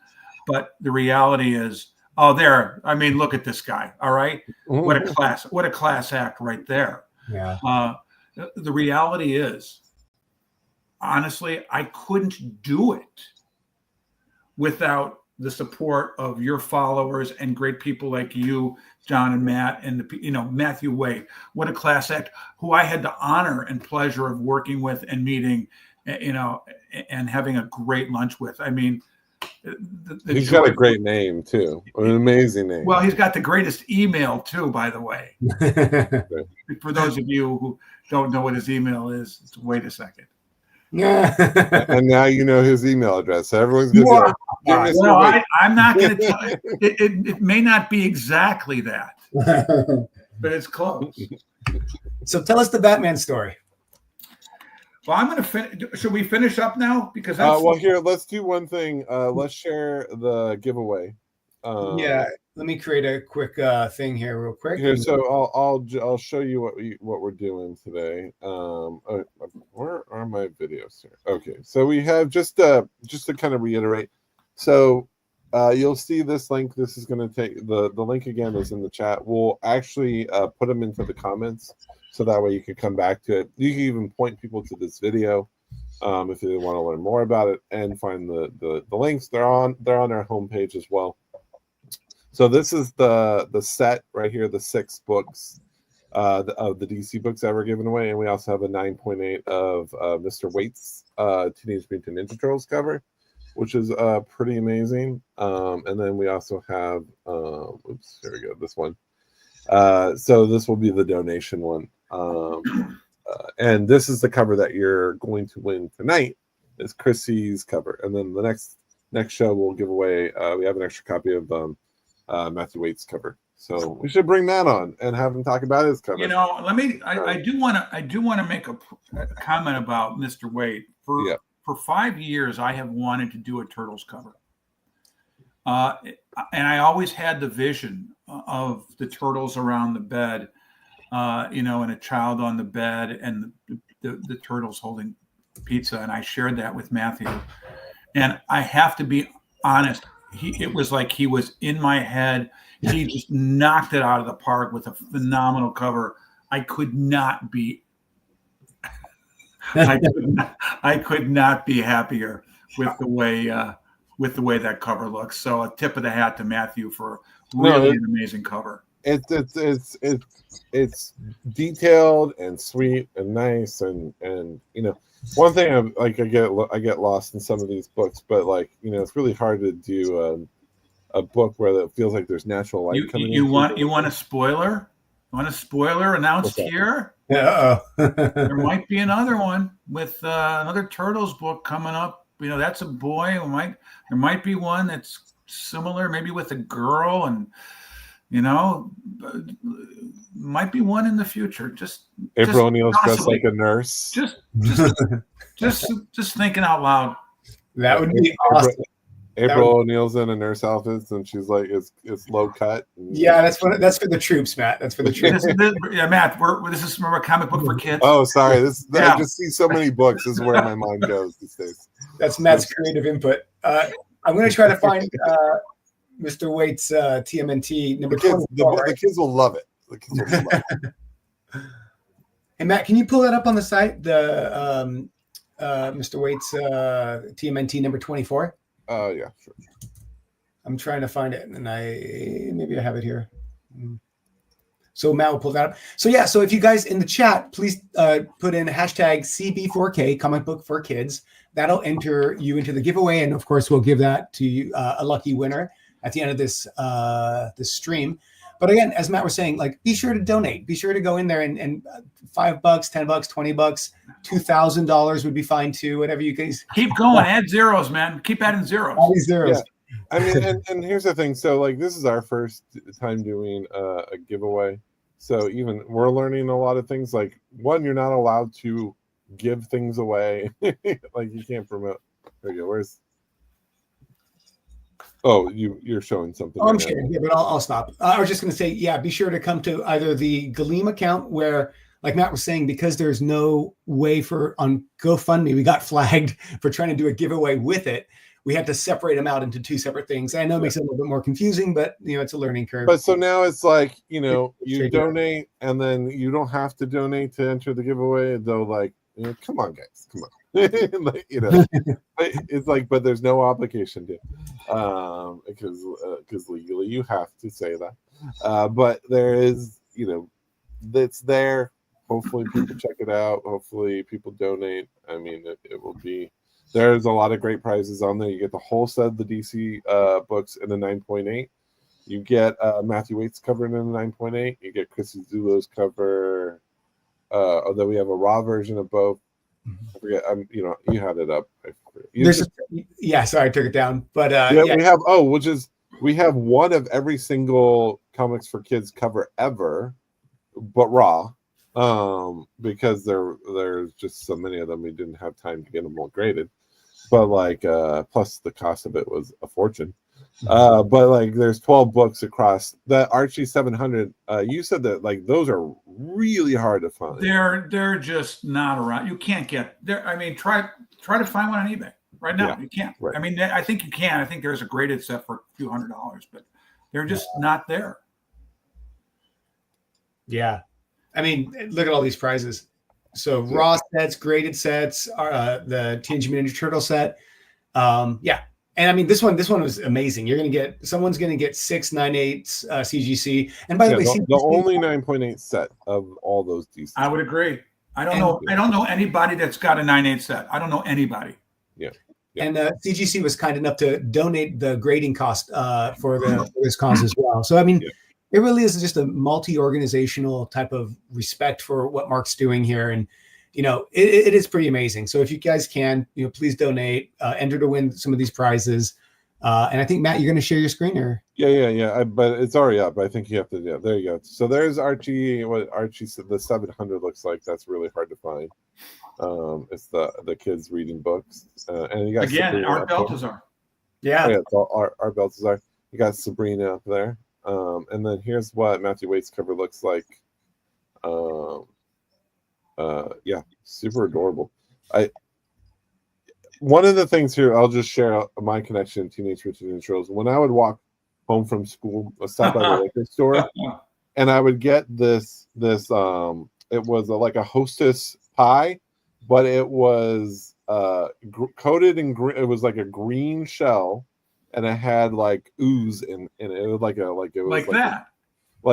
But the reality is, I mean, look at this guy. All right. What a class act right there. Yeah. The reality is, honestly, I couldn't do it without the support of your followers and great people like you, John and Matt, and Matthew Way. What a class act, who I had the honor and pleasure of working with and meeting, and having a great lunch with. I mean, he's got a great name too, an amazing name. Well, he's got the greatest email too, by the way. For those of you who don't know what his email is, wait a second. And now you know his email address. So everyone's going to well, I'm not going to tell you. It may not be exactly that, but it's close. So tell us the Batman story. Well, I'm going to finish. Should we finish up now? Because here, let's do one thing. Let's share the giveaway. Let me create a quick thing here, real quick. Here, so I'll show you what we're doing today. Where are my videos here? Okay, so we have just to kind of reiterate. So you'll see this link. This is going to take the link again is in the chat. We'll actually put them into the comments. So that way you can come back to it. You can even point people to this video. if you want to learn more about it and find the links. They're on our homepage as well. So this is the set right here, the 6 books of the DC books that were given away, and we also have a 9.8 of Mr. Waite's Teenage Mutant Ninja Turtles cover, which is pretty amazing. And then we also have oops, here we go, this one. So this will be the donation one. And this is the cover that you're going to win tonight, is Chrissy's cover. And then the next show we'll give away, we have an extra copy of Matthew Waite's cover. So we should bring that on and have him talk about his cover. You know, I do want to make a comment about Mr. Waite. For 5 years, I have wanted to do a Turtles cover. And I always had the vision of the turtles around the bed, and a child on the bed, and the turtles holding pizza. And I shared that with Matthew. And I have to be honest, it was like he was in my head. He just knocked it out of the park with a phenomenal cover. I could not be happier with the way that cover looks. So a tip of the hat to Matthew for really an amazing cover. It's detailed and sweet and nice, and one thing I get lost in some of these books, but it's really hard to do a book where it feels like there's natural light coming in. You want a spoiler? Want a spoiler announced here? Yeah. There might be another one with another Turtles book coming up. That's a boy. There might be one that's similar, maybe with a girl, and might be one in the future. Just April O'Neil's dressed like a nurse. Just thinking out loud. That would be awesome. April O'Neil's in a nurse outfit, and she's like, it's low cut. Yeah, that's for the troops, Matt. That's for the troops. Matt, this is from a comic book for kids. Oh, sorry. I just see so many books. This is where my mind goes these days. That's Matt's creative input. I'm going to try to find Mr. Waite's TMNT number 24. The kids will love it. Hey, Matt, can you pull that up on the site? The Mr. Waite's TMNT number 24. Yeah, sure. I'm trying to find it, and maybe I have it here. So Matt will pull that up. So yeah, so if you guys in the chat, please put in hashtag CB4K, comic book for kids. That'll enter you into the giveaway, and of course, we'll give that to a lucky winner at the end of this stream. But again, as Matt was saying, be sure to donate. Be sure to go in there and $5, $10, $20, $2,000 would be fine too. Whatever you guys keep going. Add zeros, man. Keep adding zeros. All these zeros. Yeah. I mean, and here's the thing. So this is our first time doing a giveaway. So even we're learning a lot of things. One, you're not allowed to give things away. You can't promote. There you go. Where's? Oh, you're showing something. Oh, I'm sharing. Yeah, but I'll stop. I was just going to say, yeah, be sure to come to either the Gleam account where, like Matt was saying, because there's no way on GoFundMe, we got flagged for trying to do a giveaway with it. We had to separate them out into 2 separate things. I know it makes it a little bit more confusing, but it's a learning curve. But so now it's you donate, and then you don't have to donate to enter the giveaway. Though, come on, guys, come on. It's but there's no obligation to, because legally you have to say that. But there is, that's there. Hopefully people check it out. Hopefully people donate. I mean, it will be. There's a lot of great prizes on there. You get the whole set of the DC books in a 9.8. You get Matthew Waite's cover in a 9.8. You get Chrissy Zulo's cover. Although we have a raw version of both. I forget. You had it up. Sorry, I took it down. But we have one of every single Comics for Kids cover ever, but raw. Because there's just so many of them, we didn't have time to get them all graded. But plus the cost of it was a fortune. But there's 12 books across the Archie 700. You said that those are really hard to find. They're just not around. You can't get there. I mean, try to find one on eBay right now. You can't. Right. I mean, I think you can. I think there's a graded set for a few $100, but they're just not there. Yeah. I mean, look at all these prizes. So raw sets, graded sets, the Teenage Mutant Ninja Turtle set. Yeah. And I mean, this one was amazing. Someone's going to get 6 9/8 CGC. And by the way, the only 9.8 set of all those DCs. I would agree. I don't know anybody that's got a 9/8 set. I don't know anybody. Yeah. And CGC was kind enough to donate the grading cost for this cause as well. So I mean, it really is just a multi-organizational type of respect for what Mark's doing here, and it is pretty amazing. So if you guys can, please donate, enter to win some of these prizes. And I think Matt, you're going to share your screen, or yeah. But it's already up. I think you have to. Yeah, there you go. So there's Archie. What Archie said the 700 looks like. That's really hard to find. It's the kids reading books, and you got again Art Baltazar. Yeah, it's all Art Baltazar. You got Sabrina up there, and then here's what Matthew Waite's cover looks like. Yeah, super adorable. One of the things here, I'll just share my connection to Teenage Mutant Ninja Turtles. When I would walk home from school, stop by the liquor store, and I would get this. It was like a Hostess pie, but it was coated in green. It was like a green shell, and it had like ooze in it. It was like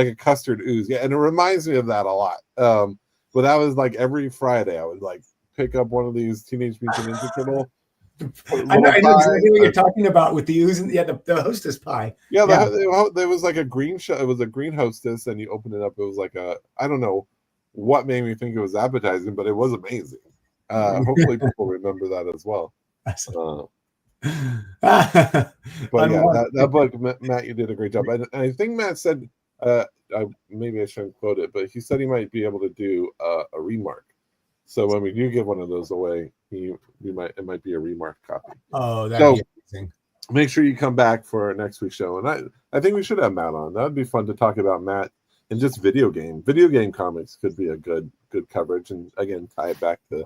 a custard ooze. Yeah, and it reminds me of that a lot. But that was like every Friday I would like pick up one of these Teenage Mutant Ninja Turtle. I know exactly what you're talking about with the ooze and the Hostess pie. Yeah, there was like a green shell. It was a green Hostess, and you open it up. It was like I don't know what made me think it was appetizing, but it was amazing. Hopefully people remember that as well. But yeah, that book, Matt, you did a great job. And I think Matt said, maybe I shouldn't quote it, but he said he might be able to do a remark. So when we do give one of those away, it might be a remark copy. Oh, that'd be amazing. Make sure you come back for next week's show, and I think we should have Matt on. That would be fun to talk about Matt and just video game comics could be a good coverage, and again tie it back to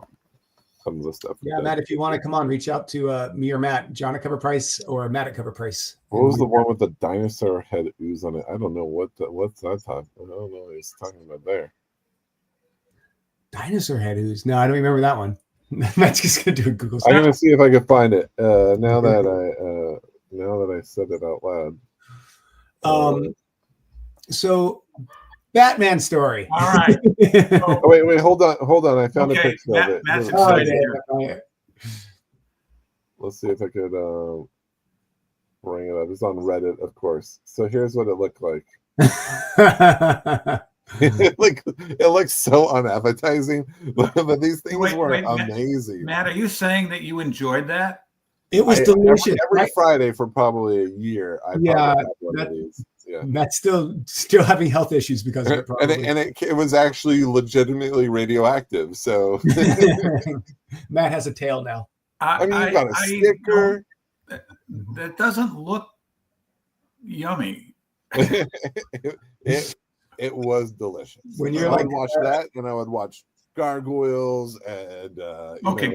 some of the stuff. Yeah, Matt, if you want to come on, reach out to me or Matt, John at Cover Price or Matt at Cover Price. What was the one with the dinosaur head ooze on it? I don't know what's that talking. I don't know what he's talking about there. Dinosaur head ooze? No, I don't remember that one. Matt's just gonna do a Google search. I'm gonna see if I can find it. Now that I said it out loud. So Batman story. All right. Oh, wait, hold on. I found a picture of it. Matt's excited here. Let's see if I could bring it up. It's on Reddit, of course. So here's what it looked like. It looks so unappetizing, but these things were amazing. Matt, are you saying that you enjoyed that? It was delicious. Every Friday for probably a year, I probably had one of these. Yeah. Matt's still having health issues because of it. Probably. And it was actually legitimately radioactive. So Matt has a tail now. I mean, you got a sticker. That doesn't look yummy. It was delicious. When you're I would watch that, and I would watch Gargoyles and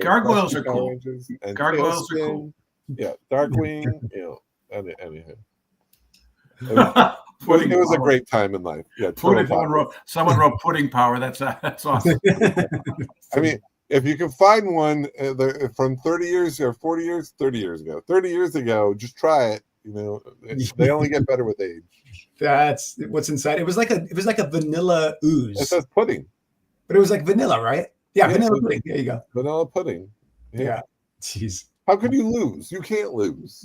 Gargoyles are cool. And Gargoyles are cool. Yeah, Darkwing. Anything. It was a great time in life. Yeah, someone wrote pudding power. That's awesome. I mean, if you can find one from 30 years or 40 years, 30 years ago, 30 years ago, just try it. They only get better with age. That's what's inside. It was like a vanilla ooze. It says pudding, but it was like vanilla, right? Yeah, vanilla pudding. There you go. Vanilla pudding. Yeah. Jeez. How could you lose? You can't lose.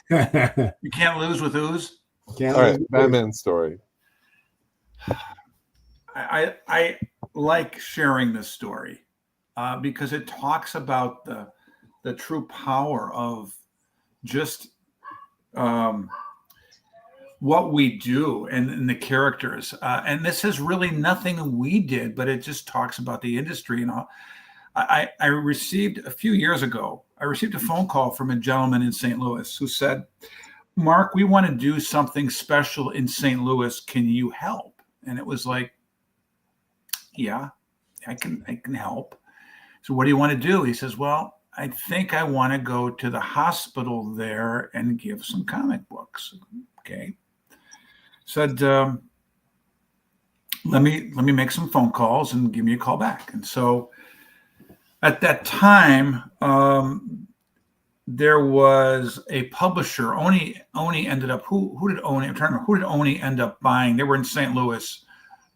You can't lose with ooze. All right, Batman story. I like sharing this story because it talks about the true power of just what we do and the characters. And this is really nothing we did, but it just talks about the industry. I received a few years ago, a phone call from a gentleman in St. Louis who said, Mark, we want to do something special in St. Louis. Can you help? And it was like, yeah, I can help. So what do you want to do? He says, well, I think I want to go to the hospital there and give some comic books. Okay. Said, let me make some phone calls and give me a call back. And so at that time, there was a publisher. Oni ended up. Who did Oni? I'm trying to remember. Who did Oni end up buying? They were in St. Louis,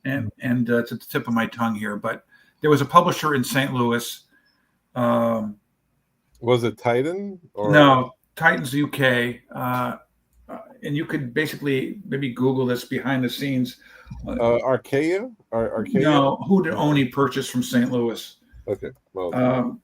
and it's at the tip of my tongue here. But there was a publisher in St. Louis. Was it Titan? Or? No, Titan's UK. And you could basically maybe Google this behind the scenes. Archaea? Archaea? No, who did Oni purchase from St. Louis? Okay. Well, I'm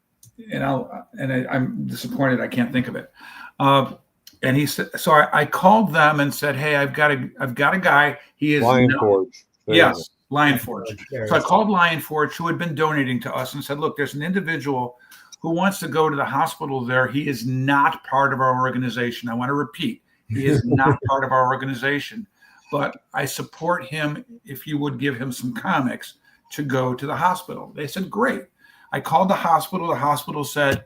disappointed I can't think of it. And he said, so I called them and said, hey, I've got a guy. He is Lion Forge. Yes, Lion Forge. So I called Lion Forge, who had been donating to us, and said, look, there's an individual who wants to go to the hospital there. He is not part of our organization. I want to repeat, he is not part of our organization, but I support him if you would give him some comics to go to the hospital. They said, great. I called the hospital. The hospital said,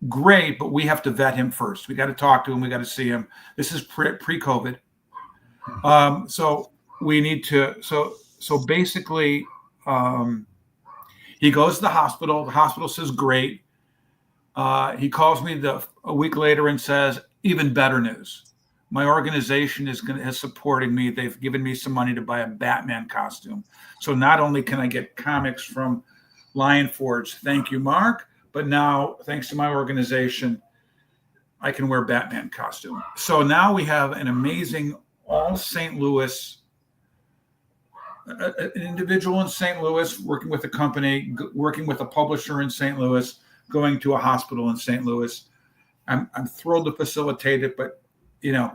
great, but we have to vet him first. We got to talk to him. We got to see him. This is pre-COVID. So we need to, so basically, he goes to the hospital. The hospital says, great. He calls me a week later and says, even better news. My organization is supporting me. They've given me some money to buy a Batman costume. So not only can I get comics from Lion Forge, thank you, Mark, but now, thanks to my organization, I can wear Batman costume. So now we have an amazing all St. Louis, an individual in St. Louis working with a company, working with a publisher in St. Louis, going to a hospital in St. Louis. I'm thrilled to facilitate it, but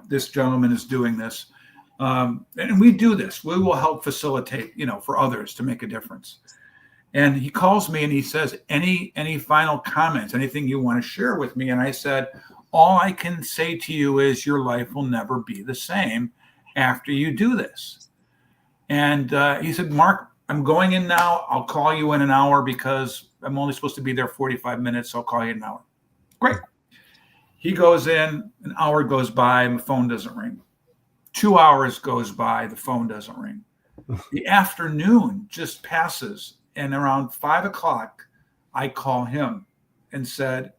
this gentleman is doing this. And we do this. We will help facilitate, for others to make a difference. And he calls me and he says, any final comments, anything you want to share with me? And I said, all I can say to you is your life will never be the same after you do this. And he said, Mark, I'm going in now. I'll call you in an hour because I'm only supposed to be there 45 minutes. So I'll call you in an hour. Great. He goes in, an hour goes by, and the phone doesn't ring. 2 hours goes by, the phone doesn't ring. The afternoon just passes, and around 5 o'clock, I call him and said,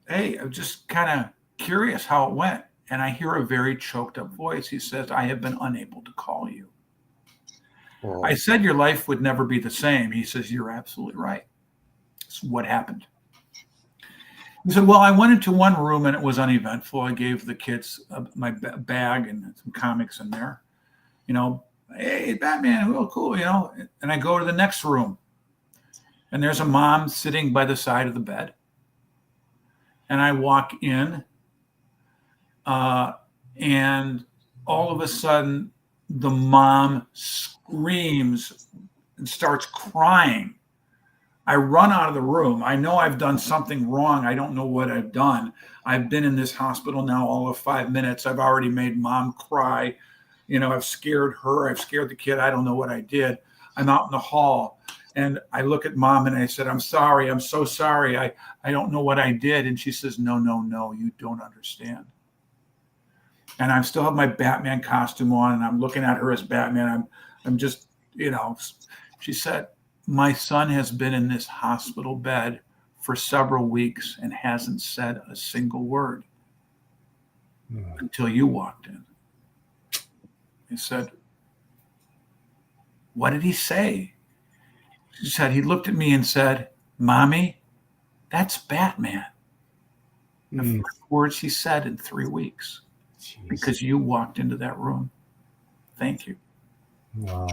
hey, I'm just kind of curious how it went. And I hear a very choked up voice. He says, I have been unable to call you. well, I said, your life would never be the same. He says, you're absolutely right. That's what happened. He said, well, I went into one room and it was uneventful. I gave the kids my bag and some comics in there. Hey, Batman, oh, cool, And I go to the next room. And there's a mom sitting by the side of the bed. And I walk in. And all of a sudden, the mom screams and starts crying. I run out of the room. I know I've done something wrong. I don't know what I've done. I've been in this hospital now all of 5 minutes. I've already made mom cry. I've scared her. I've scared the kid. I don't know what I did. I'm out in the hall and I look at mom and I said, I'm sorry. I'm so sorry. I don't know what I did. And she says, no, you don't understand. And I still have my Batman costume on and I'm looking at her as Batman. I'm just, she said, my son has been in this hospital bed for several weeks and hasn't said a single word until you walked in. He said, what did he say? She said, he looked at me and said, Mommy, that's Batman. The first words he said in 3 weeks. Jeez. Because you walked into that room. Thank you. Wow.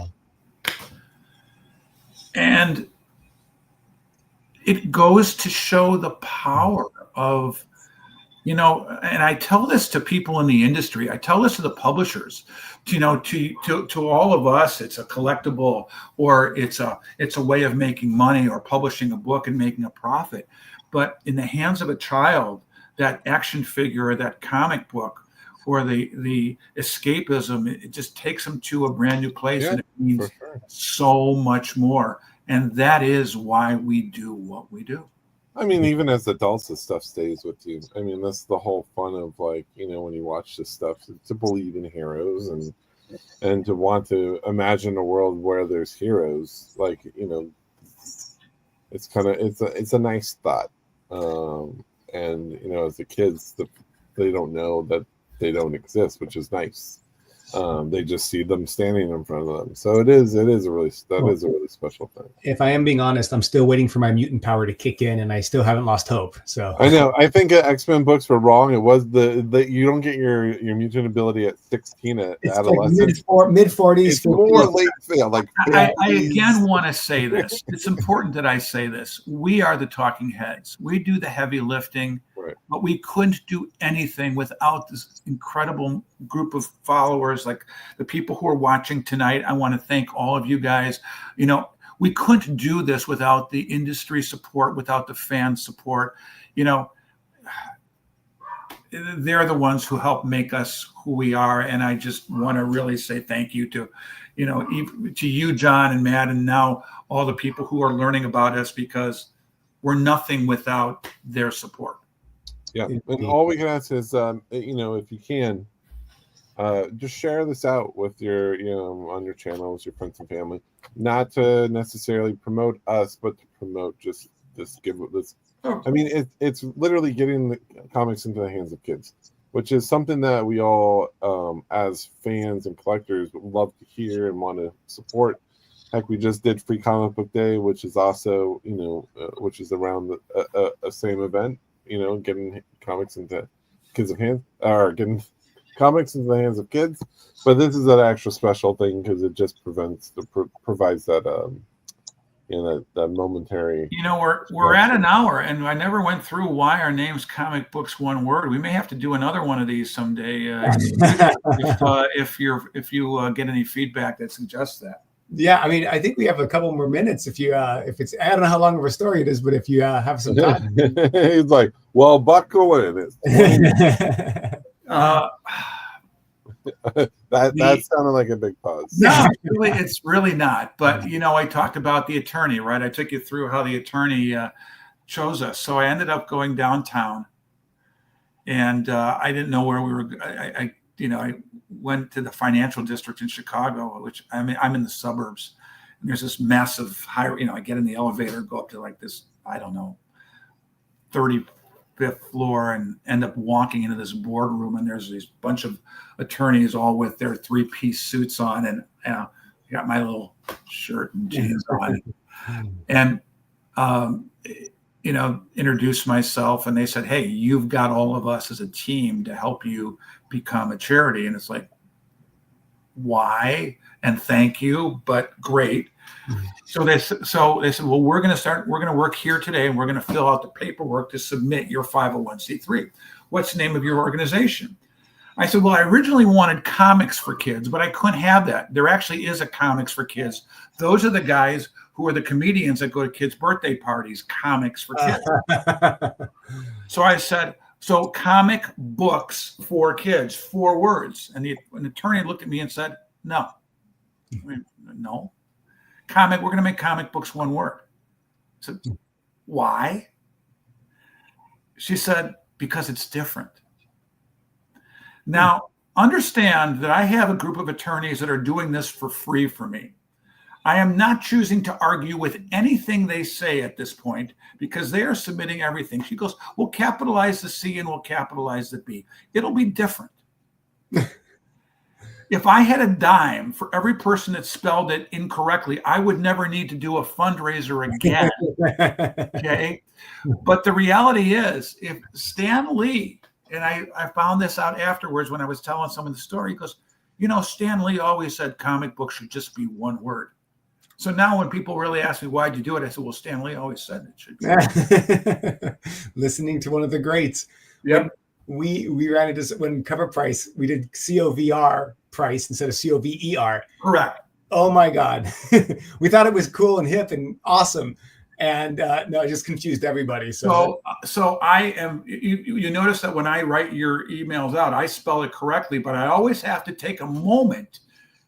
And it goes to show the power of, and I tell this to people in the industry. I tell this to the publishers, to all of us. It's a collectible, or it's a way of making money, or publishing a book and making a profit. But in the hands of a child, that action figure or that comic book or the escapism, it just takes them to a brand new place, and it means so much more. And that is why we do what we do. I mean, even as adults, this stuff stays with you. I mean, that's the whole fun of when you watch this stuff, to believe in heroes and to want to imagine a world where there's heroes. it's kind of it's a nice thought. And you know, as the kids, they don't know that they don't exist, which is nice. They just see them standing in front of them. So it is a really special thing. If I am being honest, I'm still waiting for my mutant power to kick in, and I still haven't lost hope. So I know. I think X-Men books were wrong. It was the you don't get your mutant ability at 16 at adolescence. Like mid 40s. It's more late. Like I again want to say this. It's important that I say this. We are the talking heads. We do the heavy lifting. Right. But we couldn't do anything without this incredible group of followers, like the people who are watching tonight. I want to thank all of you guys. You know, we couldn't do this without the industry support, without the fan support. You know, they're the ones who help make us who we are. And I just want to really say thank you to, you know, to you, John and Matt, and now all the people who are learning about us, because we're nothing without their support. Yeah, and all we can ask is, you know, if you can, just share this out with your, you know, on your channels, your friends and family. Not to necessarily promote us, but to promote just this. I mean, it's literally getting the comics into the hands of kids, which is something that we all, as fans and collectors, would love to hear and want to support. Heck, we just did Free Comic Book Day, which is also, you know, which is around the same event. You know, getting comics into kids' hands, or getting comics into the hands of kids. But this is an extra special thing because it just provides that you know, that momentary. You know, we're at an hour, and I never went through why our name's Comic Books One Word. We may have to do another one of these someday if you get any feedback that suggests that. Yeah, I mean, I think we have a couple more minutes. If it's, I don't know how long of a story it is, but if you have some time. He's like, well, buckle in. That sounded like a big pause. No, it's really not. But you know, I talked about the attorney, right? I took you through how the attorney chose us. So I ended up going downtown, and I didn't know where we were. I went to the financial district in Chicago, which I mean, I'm in the suburbs, and there's this massive high, you know, I get in the elevator, go up to like this, I don't know, 35th floor, and end up walking into this boardroom, and there's these bunch of attorneys all with their 3-piece suits on, and I got my little shirt and jeans on, and you know, introduced myself, and they said, hey, you've got all of us as a team to help you become a charity. And it's like, why? And thank you, but great. So they said, well, we're going to work here today, and we're going to fill out the paperwork to submit your 501c3. What's the name of your organization? I said, well, I originally wanted Comics for Kids, but I couldn't have that. There actually is a Comics for Kids. Those are the guys who are the comedians that go to kids' birthday parties, Comics for Kids. So I said, so comic books for kids, 4 words. And an attorney looked at me and said, no. I mean, no. We're going to make comic books 1 word. I said, why? She said, because it's different. Now, understand that I have a group of attorneys that are doing this for free for me. I am not choosing to argue with anything they say at this point because they are submitting everything. She goes, we'll capitalize the C and we'll capitalize the B. It'll be different. If I had a dime for every person that spelled it incorrectly, I would never need to do a fundraiser again. Okay. But the reality is, if Stan Lee, and I found this out afterwards when I was telling someone the story, he goes, you know, Stan Lee always said comic books should just be 1 word. So now when people really ask me, why'd you do it? I said, well, Stan Lee always said it should be. Listening to one of the greats. Yep. We ran into, when cover price, we did COVR price instead of COVER. Correct. Oh my God. We thought it was cool and hip and awesome. And no, it just confused everybody. So I am, you notice that when I write your emails out, I spell it correctly, but I always have to take a moment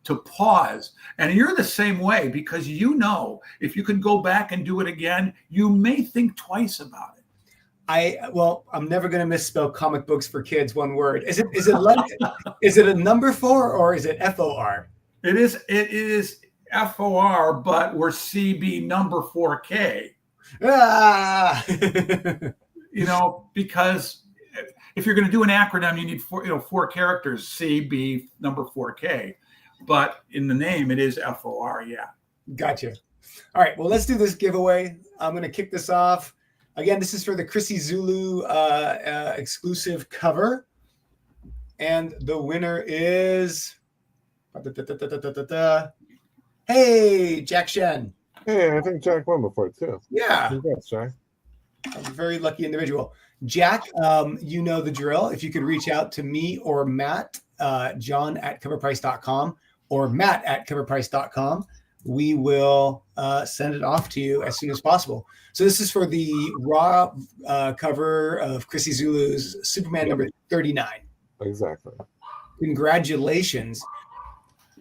to pause. And you're the same way, because you know, if you could go back and do it again, you may think twice about it. I'm never going to misspell comic books for kids 1 word. Is it a number 4 or is it FOR? It is FOR, but we're CB number 4K. Ah! Because if you're going to do an acronym, you need four characters, C, B, number 4K. But in the name, it is FOR. Yeah. Gotcha. All right. Well, let's do this giveaway. I'm going to kick this off. Again, this is for the Chrissy Zulu exclusive cover. And the winner is... Hey, Jack Shen. Hey, I think Jack won before too. Yeah. Congrats, Jack. A very lucky individual. Jack, you know the drill. If you could reach out to me or Matt, John@coverprice.com or Matt@coverprice.com, we will send it off to you as soon as possible. So this is for the raw cover of Chrissy Zulu's Superman number 39. Exactly. Congratulations.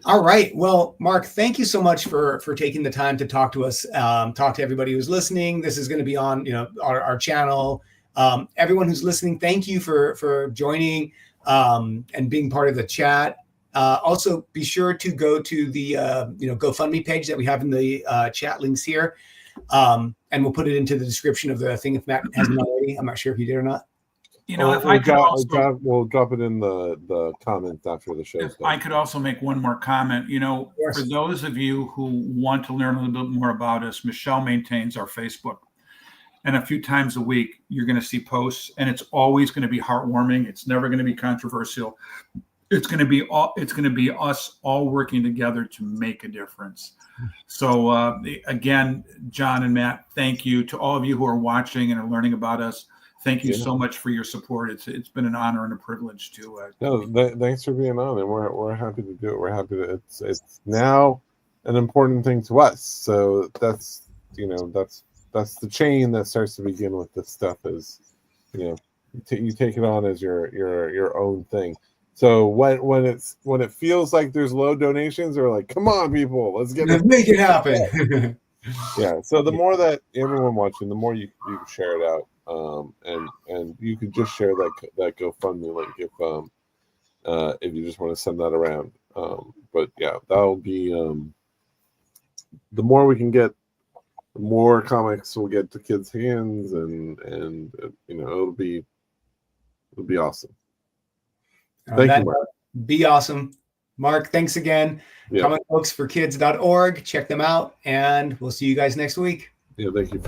All right. Well, Mark, thank you so much for taking the time to talk to us, talk to everybody who's listening. This is going to be on our channel. Everyone who's listening, thank you for joining and being part of the chat. Also, be sure to go to the GoFundMe page that we have in the chat links here, and we'll put it into the description of the thing if Matt hasn't already. I'm not sure if you did or not. We'll drop it in the comments after the show. I could also make one more comment. For those of you who want to learn a little bit more about us, Michelle maintains our Facebook. And a few times a week, you're going to see posts, and it's always going to be heartwarming. It's never going to be controversial. It's going to be us all working together to make a difference. So again, John and Matt, thank you to all of you who are watching and are learning about us. Thank you so much for your support. It's been an honor and a privilege to. Thanks for being on, and we're happy to do it. We're happy to. It's now an important thing to us. So that's the chain that starts to begin with this stuff. Is you take it on as your own thing. So when it feels like there's low donations, they're like, come on, people, let's make it happen. Yeah. So the more that everyone watching, the more you share it out. And you could just share that GoFundMe link if you just want to send that around. But yeah, that'll be the more we can get, the more comics will get to kids' hands, and it'll be awesome. Thank you, Mark. Be awesome. Mark, thanks again. Yeah. Comicbooksforkids.org. Check them out, and we'll see you guys next week. Yeah, thank you.